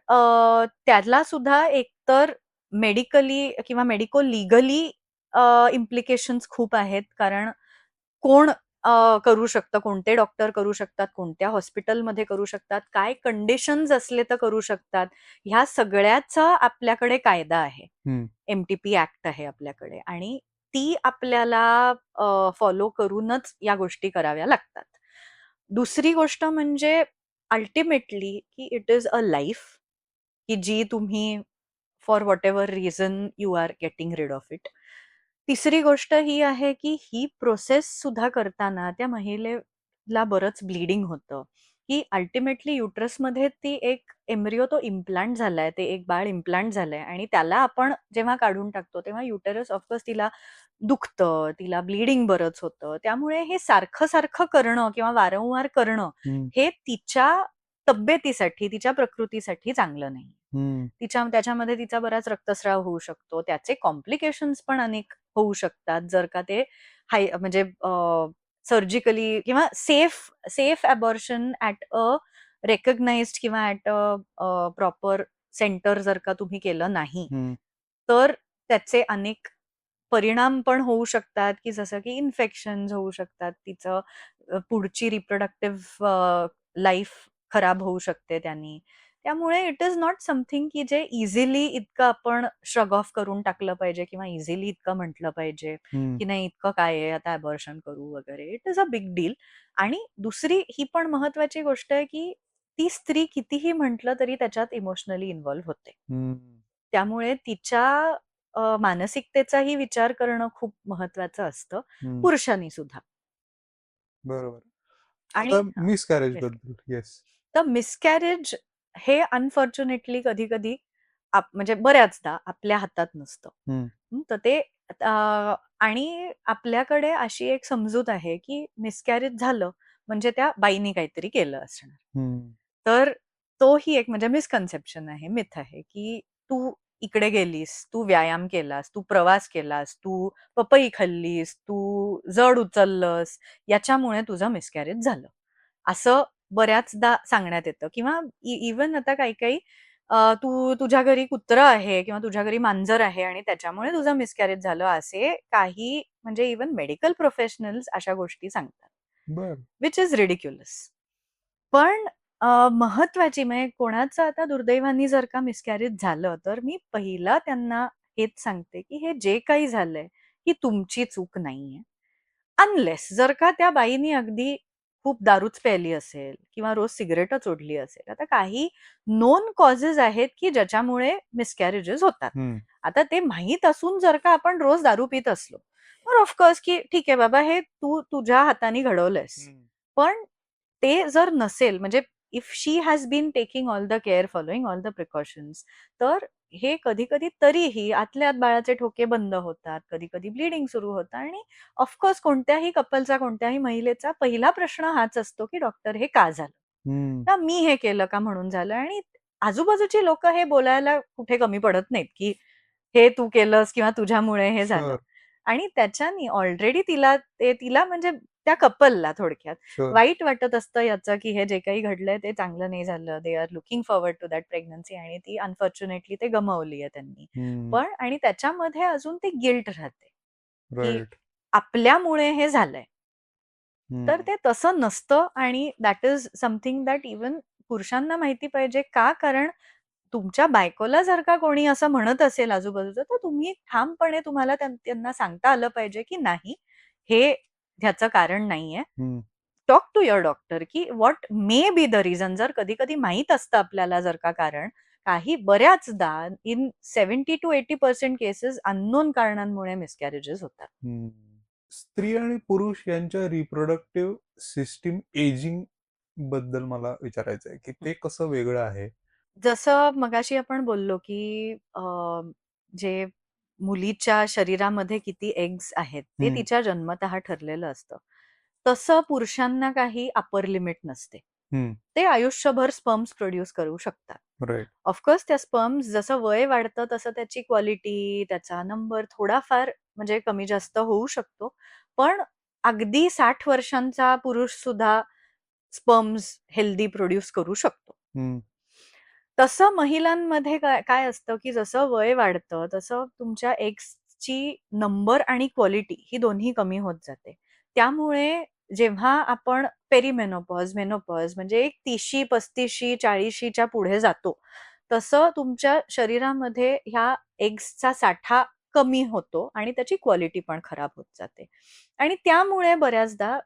त्याला सुद्धा एकतर मेडिकली किंवा मेडिको लीगली इम्प्लिकेशन्स खूप आहेत. कारण कोण करू शकतं, कोणते डॉक्टर करू शकतात, कोणत्या हॉस्पिटलमध्ये करू शकतात, काय कंडिशन्स असले तर करू शकतात. ह्या सगळ्याचा आपल्याकडे कायदा आहे. हं. एम-टी-पी ॲक्ट आहे आपल्याकडे आणि ती आपल्याला फॉलो करूनच या गोष्टी कराव्या लागतात. दुसरी गोष्ट म्हणजे अल्टिमेटली की इट इज अ लाईफ, की जी तुम्ही for whatever reason you are getting rid of it. तिसरी गोष्ट ही आहे, की ही प्रोसेस सुद्धा करताना त्या ला बरंच ब्लिडिंग होतं, की अल्टिमेटली युटरसमध्ये ती एक एम्ब्रिओ तो इम्प्लांट झालाय, ते एक बाळ इम्प्लांट झालंय आणि त्याला आपण जेव्हा काढून टाकतो तेव्हा युटरस ऑफकोर्स तिला दुखतं, तिला ब्लिडिंग बरंच होतं. त्यामुळे हे सारखं-सारखं करणं किंवा वारंवार करणं हम्म, हे तिच्या तब्येतीसाठी, तिच्या प्रकृतीसाठी चांगलं नाही. हम्म, त्याच्यामध्ये तिचा बराच रक्तस्राव होऊ शकतो. त्याचे कॉम्प्लिकेशन्स पण अनेक होऊ शकतात जर का ते म्हणजे सर्जिकली किंवा safe safe abortion at a recognised किंवा ॲट अ प्रॉपर सेंटर जर का तुम्ही केलं नाही, हम्म, तर त्याचे अनेक परिणाम पण होऊ शकतात, की जसं की इन्फेक्शन्स होऊ शकतात. तिचं पुढची रिप्रोडक्टिव्ह लाईफ खराब होऊ शकते त्यांनी. त्यामुळे इट इज नॉट समथिंग की जे इझिली इतकं आपण श्रग ऑफ करून टाकलं पाहिजे किंवा इझिली इतकं म्हटलं पाहिजे, हम्म, की नाही इतकं काय आहे आता अबॉर्शन करू वगैरे. It is a big deal. आणि दुसरी ही पण महत्वाची गोष्ट आहे, की ती स्त्री कितीही म्हटलं तरी त्याच्यात इमोशनली इन्व्हॉल्व्ह होते. हम्म, त्यामुळे तिच्या मानसिकतेचाही विचार करणं खूप महत्वाचं असतं, हम्म. पुरुषांनी सुद्धा. बरोबर. आणि आता हां, मिसकॅरेज येस. बद्दल. येस. तर मिसकॅरेज हे अनफॉर्च्युनेटली कधी-कधी म्हणजे बऱ्याचदा आपल्या हातात नसतं. हम्म, तर ते अ, आणि आपल्याकडे अशी एक समजूत आहे, की मिसकॅरेज झालं म्हणजे त्या बाईने काहीतरी केलं असणार. हम्म, तर तोही एक म्हणजे मिसकन्सेप्शन आहे, मिथ आहे, की तू इकडे गेलीस, तू व्यायाम केलास, तू प्रवास केलास, तू पपई खाल्लीस, तू जड उचललंस, याच्यामुळे तुझं मिसकॅरेज झालं. असं बऱ्याचदा सांगण्यात येतं किंवा इव्हन आता काही-काही तू तुझ्या घरी कुत्रं आहे किंवा तुझ्या घरी मांजर आहे आणि त्याच्यामुळे तुझं मिसकॅरेज झालं, असे काही म्हणजे इव्हन मेडिकल प्रोफेशनल्स अशा गोष्टी सांगतात. बर. Which is ridiculous. पण महत्वाची म्हणजे कोणाचं आता दुर्दैवाने जर का मिसकॅरेज झालं, तर मी पहिला त्यांना हेच सांगते, की हे जे काही झालंय, ही तुमची चूक नाहीये. अनलेस जर का त्या बाईनी अगदी खूप दारूच प्यायली असेल किंवा रोज सिगारेटच ओढली असेल. आता काही नोन कॉजेस आहेत, की ज्याच्यामुळे मिसकॅरेजेस होतात. हम्म, आता ते माहीत असून जर का आपण रोज दारू पीत असलो, तर ऑफकोर्स की ठीक आहे बाबा, हे तू तुझ्या हाताने घडवलंयस. हम्म, पण ते जर नसेल म्हणजे if she has been taking all the care, following all the precautions, तर हे कधी-कधी तरीही आतल्या आत बाळाचे ठोके बंद होतात, कधी-कधी ब्लीडिंग सुरू होतं आणि ऑफकोर्स कोणत्याही कपलचा, कोणत्याही महिलेचा पहिला प्रश्न हाच असतो, की डॉक्टर हे का झालं? हम्म. का मी हे केलं का म्हणून झालं? आणि आजूबाजूची लोकं हे बोलायला कुठे कमी पडत नाहीत, की हे तू केलंस किंवा तुझ्यामुळे हे झालं. शुअर, आणि त्याच्यानी ऑलरेडी तिला म्हणजे त्या कपलला थोडक्यात शुअर. वाईट वाटत असतं याचं, की हे जे काही घडलंय ते चांगलं नाही झालं. They are looking forward to that pregnancy आणि ती अनफॉर्च्युनेटली ते गमावली आहे त्यांनी. हम्म, पण आणि त्याच्यामध्ये अजून ती गिल्ट राहते, की राईट. आपल्यामुळे हे झालंय. तर हम्म, ते तसं नसतं आणि that is something that even पुरुषांना माहिती पाहिजे. का? कारण तुमच्या बायकोला जर का कोणी असं म्हणत असेल आजूबाजूचं, तर तुम्ही ठामपणे तुम्हाला त्यांना सांगता आलं पाहिजे, की नाही, हे ह्याचं कारण नाहीये. हम्म, टॉक टू युअर डॉक्टर, की what may be the reason. जर कधी-कधी माहीत असतं आपल्याला जर का कारण, काही बऱ्याचदा इन 70% to 80% केसेस अननोन कारणांमुळे मिसकॅरेजेस होतात. हम्म. स्त्री आणि पुरुष यांच्या रिप्रोडक्टिव्ह सिस्टीम एजिंग बद्दल मला विचारायचं आहे, की ते कसं वेगळं आहे? जसं मगाशी आपण बोललो, की जे मुलीच्या शरीरामध्ये किती एग्ज आहेत, ते हम्म, तिच्या जन्मतः ठरलेलं असतं. तसं पुरुषांना काही अपर लिमिट नसते. हम्म, ते आयुष्यभर स्पर्म्स प्रोड्यूस करू शकतात. राईट. ऑफकोर्स त्या स्पर्म्स जसं वय वाढतं तसं त्याची क्वालिटी, त्याचा नंबर थोडाफार म्हणजे कमी जास्त होऊ शकतो. पण अगदी 60 वर्षांचा पुरुष सुद्धा स्पर्म्स हेल्दी प्रोड्यूस करू शकतो. हम्म, तसं महिलांमध्ये काय काय असतं, की जसं वय वाढतं, तसं तुमच्या एग्सची नंबर आणि क्वालिटी ही दोन्ही कमी होत जाते. त्यामुळे जेव्हा आपण पेरिमेनोपॉज, मेनोपॉज म्हणजे एक 30शी, 35शी, 40शीच्या पुढे जातो, तसं तुमच्या शरीरामध्ये ह्या एग्सचा साठा कमी होतो आणि त्याची क्वालिटी पण खराब होत जाते. आणि त्यामुळे बऱ्याचदा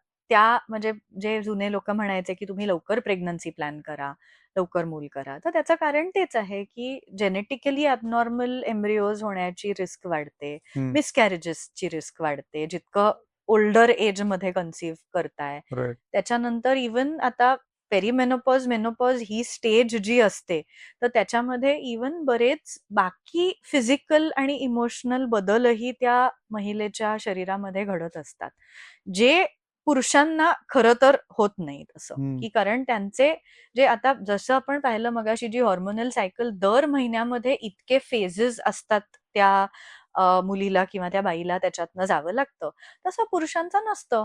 म्हणजे जे जुने लोकं म्हणायचे, की तुम्ही लवकर प्रेग्नन्सी प्लॅन करा. लवकर मूल करा. तर त्याचं कारण तेच आहे, की जेनेटिकली ॲबनॉर्मल एम्ब्रिओज होण्याची रिस्क वाढते. हम्म, मिसकॅरेजेसची रिस्क वाढते. जितकं ओल्डर एज मध्ये कन्सिव्ह करताय. राईट. त्याच्यानंतर इवन आता पेरिमेनोपॉज मेनोपॉज ही स्टेज जी असते तर त्याच्यामध्ये इवन बरेच बाकी फिजिकल आणि इमोशनल बदलही त्या महिलेच्या शरीरामध्ये घडत असतात, जे पुरुषांना खरं तर होत नाहीत. असं की कारण त्यांचे जे आता जसं आपण पाहिलं मगाशी जी हॉर्मोनल सायकल दर महिन्यामध्ये इतके फेजेस असतात त्या मुलीला किंवा त्या बाईला त्याच्यातनं जावं लागतं, तसं पुरुषांचं नसतं.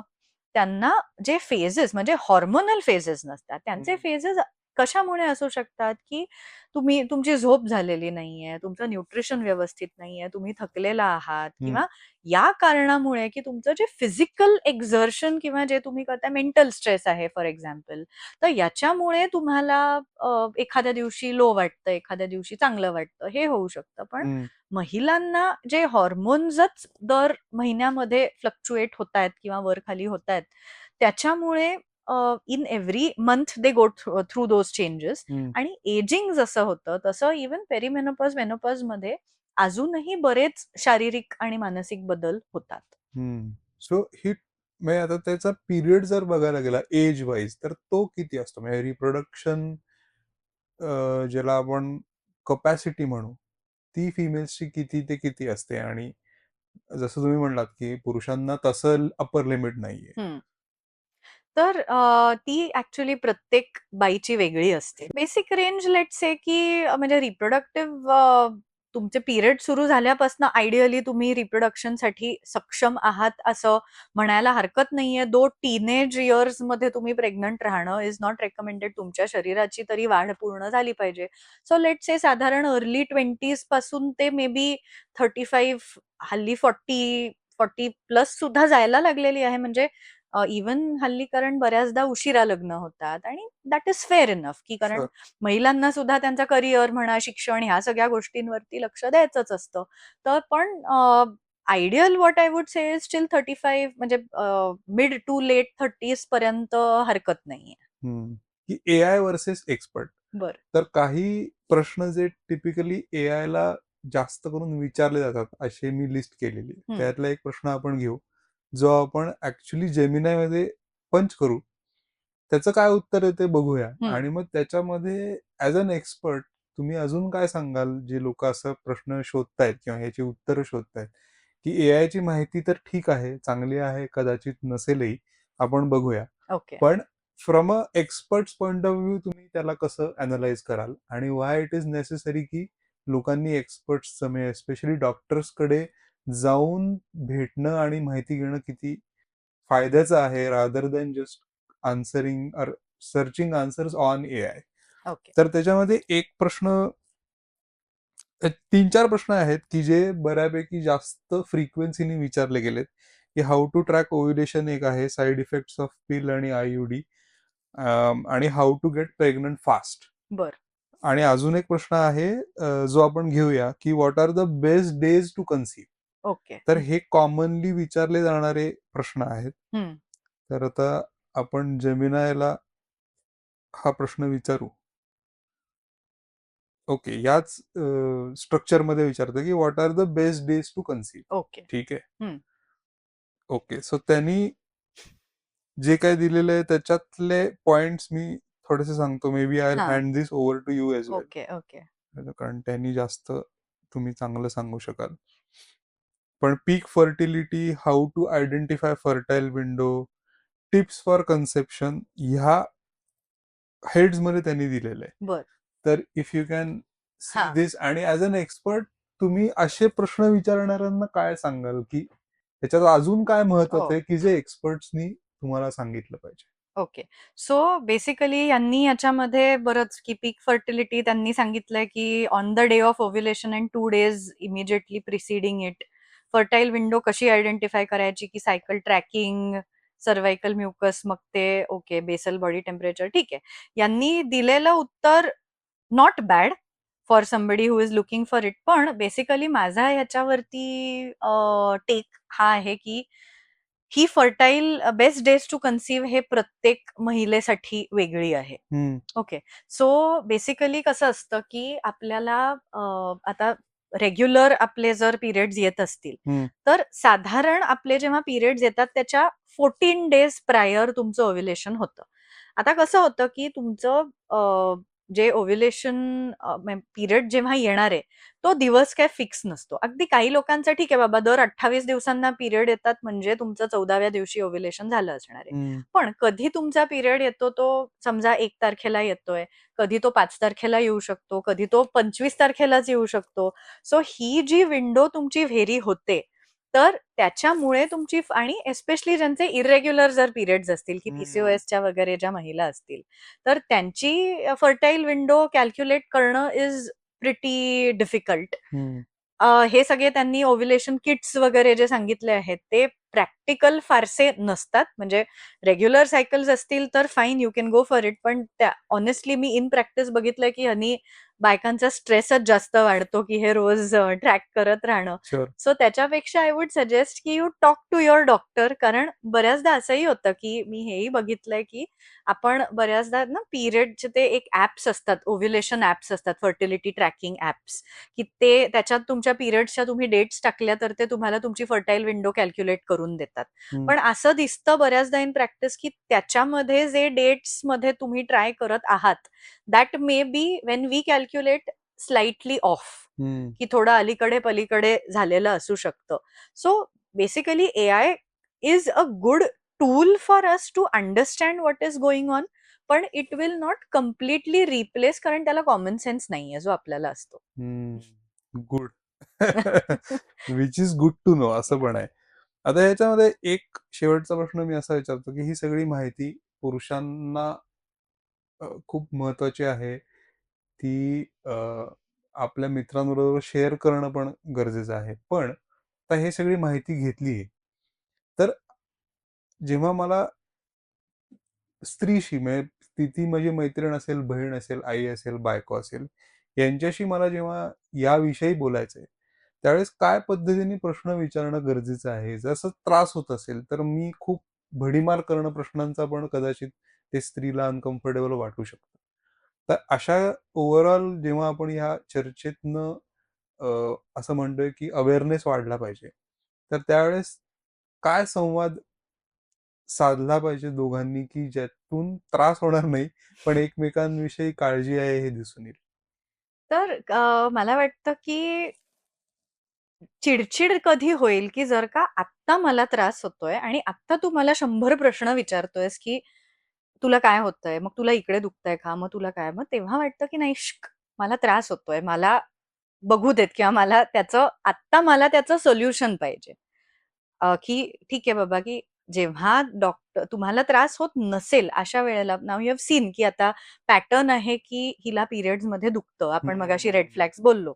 त्यांना जे फेजेस म्हणजे हॉर्मोनल फेजेस नसतात, त्यांचे फेजेस कशामुळे असू शकतात की तुमची झोप झालेली नाहीये, तुमचं न्यूट्रिशन व्यवस्थित नाहीये, तुम्ही थकलेला आहात, किंवा या कारणामुळे की तुमचं जे फिजिकल एक्झर्शन किंवा जे तुम्ही करता मेंटल स्ट्रेस आहे फॉर एक्झाम्पल, तर याच्यामुळे तुम्हाला एखाद्या दिवशी लो वाटतं, एखाद्या दिवशी चांगलं वाटतं, हे होऊ शकतं. पण महिलांना जे हॉर्मोन्सच दर महिन्यामध्ये फ्लक्च्युएट होत आहेत किंवा वर खाली होत आहेत, त्याच्यामुळे in every month they go through those changes. आणि एजिंग जसं होतं तसं इवन पेरिमेनोपॉज मेनोपॉज मध्ये अजूनही बरेच शारीरिक आणि मानसिक बदल होतात. सो ही म्हणजे आता त्याचा पिरियड जर बघायला गेला एज वाईज तर तो किती असतो? म्हणजे रिप्रोडक्शन ज्याला आपण कपॅसिटी म्हणू, ती फिमेल्सची किती ते किती असते? आणि जसं तुम्ही म्हणलात की पुरुषांना तसं अपर लिमिट नाहीये. तर ती ऍक्च्युली प्रत्येक बाईची वेगळी असते. बेसिक रेंज लेट से की म्हणजे रिप्रोडक्टिव्ह तुमचे पिरियड सुरू झाल्यापासून आयडियली तुम्ही रिप्रोडक्शनसाठी सक्षम आहात असं म्हणायला हरकत नाहीये. दो टीनेज इयर्स मध्ये तुम्ही प्रेग्नंट राहणं इज नॉट रेकमेंडेड. तुमच्या शरीराची तरी वाढ पूर्ण झाली पाहिजे. सो लेट से साधारण अर्ली 20s पासून ते मे बी 35, हल्ली 40 प्लस सुद्धा जायला लागलेली आहे. म्हणजे इवन हल्ली कारण बऱ्याचदा उशिरा लग्न होतात, आणि दॅट इज फेअर इनफ की कारण महिलांना सुद्धा त्यांचा करिअर म्हणा, शिक्षण, ह्या सगळ्या गोष्टींवरती लक्ष द्यायचंच असतं. तर पण ideal what I would say is steel 35, म्हणजे मिड टू लेट 30s पर्यंत हरकत नाहीये. की एआय वर्सेस एक्सपर्ट. बरं. तर काही प्रश्न जे टिपिकली एआय ला जास्त करून विचारले जातात असे मी लिस्ट केलेली. त्यातला एक प्रश्न आपण घेऊ, जो आपण ऍक्च्युली जेमिनाय मध्ये पंच करू. त्याचं काय उत्तर आहे ते बघूया. आणि मग त्याच्यामध्ये ऍज अन एक्सपर्ट तुम्ही अजून काय सांगाल, जे लोक असं प्रश्न शोधतायत किंवा ह्याची उत्तरं शोधतायत, की एआय ची माहिती तर ठीक आहे, चांगली आहे, कदाचित नसेलही, आपण बघूया. ओके. पण from a experts point of view तुम्ही त्याला कसं अनालाइज कराल, आणि वाय इट इज नेसेसरी की लोकांनी एक्सपर्ट्स एस्पेशली डॉक्टर्सकडे जाऊन भेटणं आणि माहिती घेणं किती फायद्याचं आहे, रादर दॅन जस्ट आन्सरिंग और searching answers on AI. Okay. तर त्याच्यामध्ये एक प्रश्न, 3-4 प्रश्न आहेत की जे बऱ्यापैकी जास्त फ्रिक्वेन्सीने विचारले गेलेत, की हाऊ टू ट्रॅक ओव्युलेशन एक आहे, साईड इफेक्ट्स ऑफ पिल आणि आययुडी, आणि how to get pregnant fast. बर. आणि अजून एक प्रश्न आहे जो आपण घेऊया, की what are the best days to conceive. Okay. तर हे कॉमनली विचारले जाणारे प्रश्न आहेत. तर आता आपण जेमिनायला हा प्रश्न विचारू. ओके, याच स्ट्रक्चर मध्ये विचारतं की what are the best days to conceive. Okay. ठीक आहे. ओके, सो त्यांनी जे काय दिलेलं आहे त्याच्यातले पॉइंट्स मी थोडेसे सांगतो. Maybe I hand this over to you as well. Okay. Okay. कारण त्यांनी जास्त तुम्ही चांगलं सांगू शकाल. पण peak fertility, how to identify fertile window, tips for conception, ह्या हेड्स मध्ये त्यांनी दिलेलं आहे. बर. तर if you can see this, आणि ऍज अन एक्सपर्ट तुम्ही असे प्रश्न विचारणाऱ्यांना काय सांगाल, की त्याच्यात अजून काय महत्वाचं आहे की जे एक्सपर्ट्सनी तुम्हाला सांगितलं पाहिजे? ओके. सो बेसिकली यांनी याच्यामध्ये बरंच की पीक फर्टिलिटी त्यांनी सांगितलंय की on the day of ovulation and 2 days immediately preceding it, fertile window कशी आयडेंटिफाय करायची, की सायकल ट्रॅकिंग, सर्व्हायकल म्युकस, मग ते ओके, बेसल बॉडी टेम्परेचर, ठीक आहे. यांनी दिलेलं उत्तर not bad for somebody who is looking for it. पण बेसिकली माझा ह्याच्यावरती टेक हा आहे की ही fertile best days to conceive हे प्रत्येक महिलेसाठी वेगळी आहे. ओके. सो बेसिकली कसं असतं की आपल्याला आता रेग्युलर आपले जर पिरियड्स येत असतील, हम्म. तर साधारण आपले जेव्हा पिरियड्स येतात त्याच्या 14 डेज प्रायर तुमचं ओव्ह्युलेशन होतं. आता कसं होतं की तुमचं जे ओव्ह्युलेशन पिरियड जेव्हा येणार आहे तो दिवस काय फिक्स नसतो. अगदी काही लोकांचा ठीक आहे बाबा, दर 28 दिवसांना पिरियड येतात म्हणजे तुमचं 14व्या दिवशी ओव्ह्युलेशन झालं असणार आहे. हम्म. पण कधी तुमचा पिरियड येतो तो समजा 1 तारखेला येतोय, कधी तो 5 तारखेला येऊ शकतो, कधी तो 25 तारखेलाच येऊ शकतो. सो ही जी विंडो तुमची व्हेरी होते, तर त्याच्यामुळे तुमची आणि एस्पेशली ज्यांचे इरेग्युलर जर पिरियड्स असतील, की पीसीओएसच्या वगैरे ज्या महिला असतील, तर त्यांची फर्टाईल विंडो कॅल्क्युलेट करणं इज प्रिटी डिफिकल्ट. हम्म. हे सगळे त्यांनी ओव्ह्युलेशन किट्स वगैरे जे सांगितले आहेत ते प्रॅक्टिकल फारसे नसतात. म्हणजे रेग्युलर सायकल्स असतील तर fine, you can go for it. पण त्या ऑनेस्टली मी इन प्रॅक्टिस बघितलंय की ह्यांनी बायकांचा स्ट्रेसच जास्त वाढतो की हे रोज ट्रॅक करत राहणं. शुअर. सो त्याच्यापेक्षा आय वुड सजेस्ट की you talk to your doctor. कारण बऱ्याचदा असंही होतं की मी हेही बघितलंय की आपण बऱ्याचदा ना पिरियडचे ते एक ऍप्स असतात, ओव्ह्युलेशन ऍप्स असतात, फर्टिलिटी ट्रॅकिंग ऍप्स, की ते त्याच्यात तुमच्या पिरियड्सच्या तुम्ही डेट्स टाकल्या तर ते तुम्हाला तुमची फर्टाईल विंडो कॅल्क्युलेट करून देतात. पण असं दिसतं बऱ्याचदा इन प्रॅक्टिस की त्याच्यामध्ये जे डेट्स मध्ये तुम्ही ट्राय करत आहात that may be when we calculate slightly off, की थोडं अलीकडे पलीकडे झालेलं असू शकतं. So basically AI is a good tool for us to understand what is going on, पण it will not completely replace, कारण त्याला कॉमन सेन्स नाहीये जो आपल्याला असतो. Good. Which is good to know, असं पण आहे. आता याच्यामध्ये एक शेवटचा प्रश्न मी असा विचारतो की ही सगळी माहिती पुरुषांना खूप महत्वाची आहे, ती आपल्या मित्रांबरोबर शेअर करणं पण गरजेचं आहे. पण आता हे सगळी माहिती घेतलीये, तर जेव्हा मला स्त्रीशी म्हणजे ती माझी मैत्रीण असेल, बहीण असेल, आई असेल, बायको असेल, यांच्याशी मला जेव्हा याविषयी बोलायचंय, त्यावेळेस काय पद्धतीने प्रश्न विचारणं गरजेचं आहे? जसं त्रास होत असेल, तर मी खूप भडीमार करणं प्रश्नांचा पण कदाचित ते स्त्रीला अनकम्फर्टेबल वाटू शकतं. तर अशा ओव्हरऑल जेव्हा आपण ह्या चर्चेतनं असं म्हणतोय की अवेअरनेस वाढला पाहिजे, तर त्यावेळेस काय संवाद साधला पाहिजे दोघांनी की ज्यातून त्रास होणार नाही, पण एकमेकांविषयी काळजी आहे हे दिसून येईल? तर मला वाटतं की चिडचिड कधी होईल की जर का आत्ता मला त्रास होतोय आणि आत्ता तू मला 100 प्रश्न विचारतोयस की तुला काय होतंय, मग तुला इकडे दुखतंय का, मग तुला काय, मग तेव्हा वाटतं की नाही मला त्रास होतोय, मला बघू देत, किंवा मला त्याचं सोल्युशन पाहिजे. की ठीक आहे बाबा, की जेव्हा डॉक्टर तुम्हाला त्रास होत नसेल अशा वेळेला, नाव यू हॅव सीन की आता पॅटर्न आहे की हिला पिरियड्स मध्ये दुखतं, आपण मगाशी रेड फ्लॅग्स बोललो,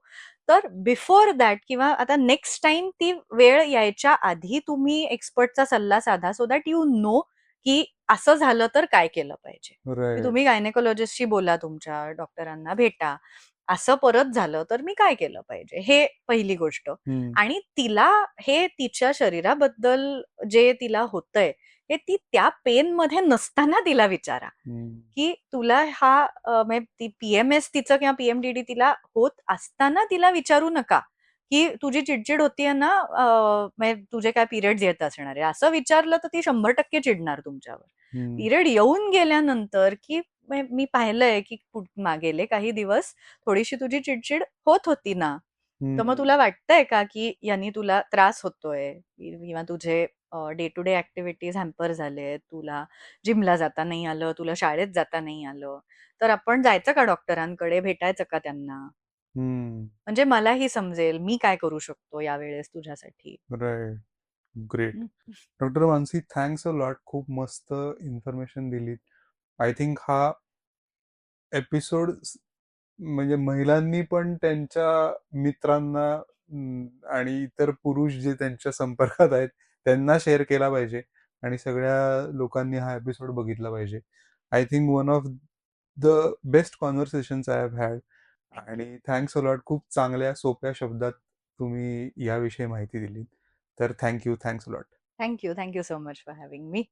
तर बिफोर दॅट किंवा आता नेक्स्ट टाइम ती वेळ यायच्या आधी तुम्ही एक्सपर्टचा सल्ला साधा, सो दॅट यू नो की असं झालं तर काय केलं पाहिजे. की राईट. तुम्ही गायनेकोलॉजिस्टशी बोला, तुमच्या डॉक्टरांना भेटा, असं परत झालं तर मी काय केलं पाहिजे, हे पहिली गोष्ट. आणि तिला हे तिच्या शरीराबद्दल जे तिला होतंय हे ती त्या पेन मध्ये नसताना तिला विचारा, की तुला म्हणजे ती पीएमएस तिचं किंवा पीएमडीडी तिला होत असताना तिला विचारू नका की तुझी चिडचिड होतीये ना, म्हणजे तुझे काय पिरियड्स येत असणार आहे, असं विचारलं तर ती 100% चिडणार तुमच्यावर. पिरियड येऊन गेल्यानंतर की मी पाहिलंय की गेले काही दिवस थोडीशी तुझी चिडचिड होत होती ना, तर मग तुला वाटतंय का की यांनी तुला त्रास होतोय, किंवा तुझे day to day activities hamper झाले, तुला जिमला जाता नाही आलं, तुला शाळेत जाता नाही आलं, तर आपण जायचं का डॉक्टरांकडे, भेटायचं का त्यांना, म्हणजे मलाही समजेल मी काय करू शकतो यावेळेस तुझ्यासाठी. Right. Great. Doctor Mansi, thanks a lot. खूप मस्त इन्फॉर्मेशन दिलीत. आय थिंक हा एपिसोड म्हणजे महिलांनी पण त्यांच्या मित्रांना आणि इतर पुरुष जे त्यांच्या संपर्कात आहेत त्यांना शेअर केला पाहिजे आणि सगळ्या लोकांनी हा एपिसोड बघितला पाहिजे. I think one of the best conversations I have had. आणि थँक्स अ लॉट. खूप चांगल्या सोप्या शब्दात तुम्ही याविषयी माहिती दिली. तर thank you. Thanks a lot. Thank you so much for having me.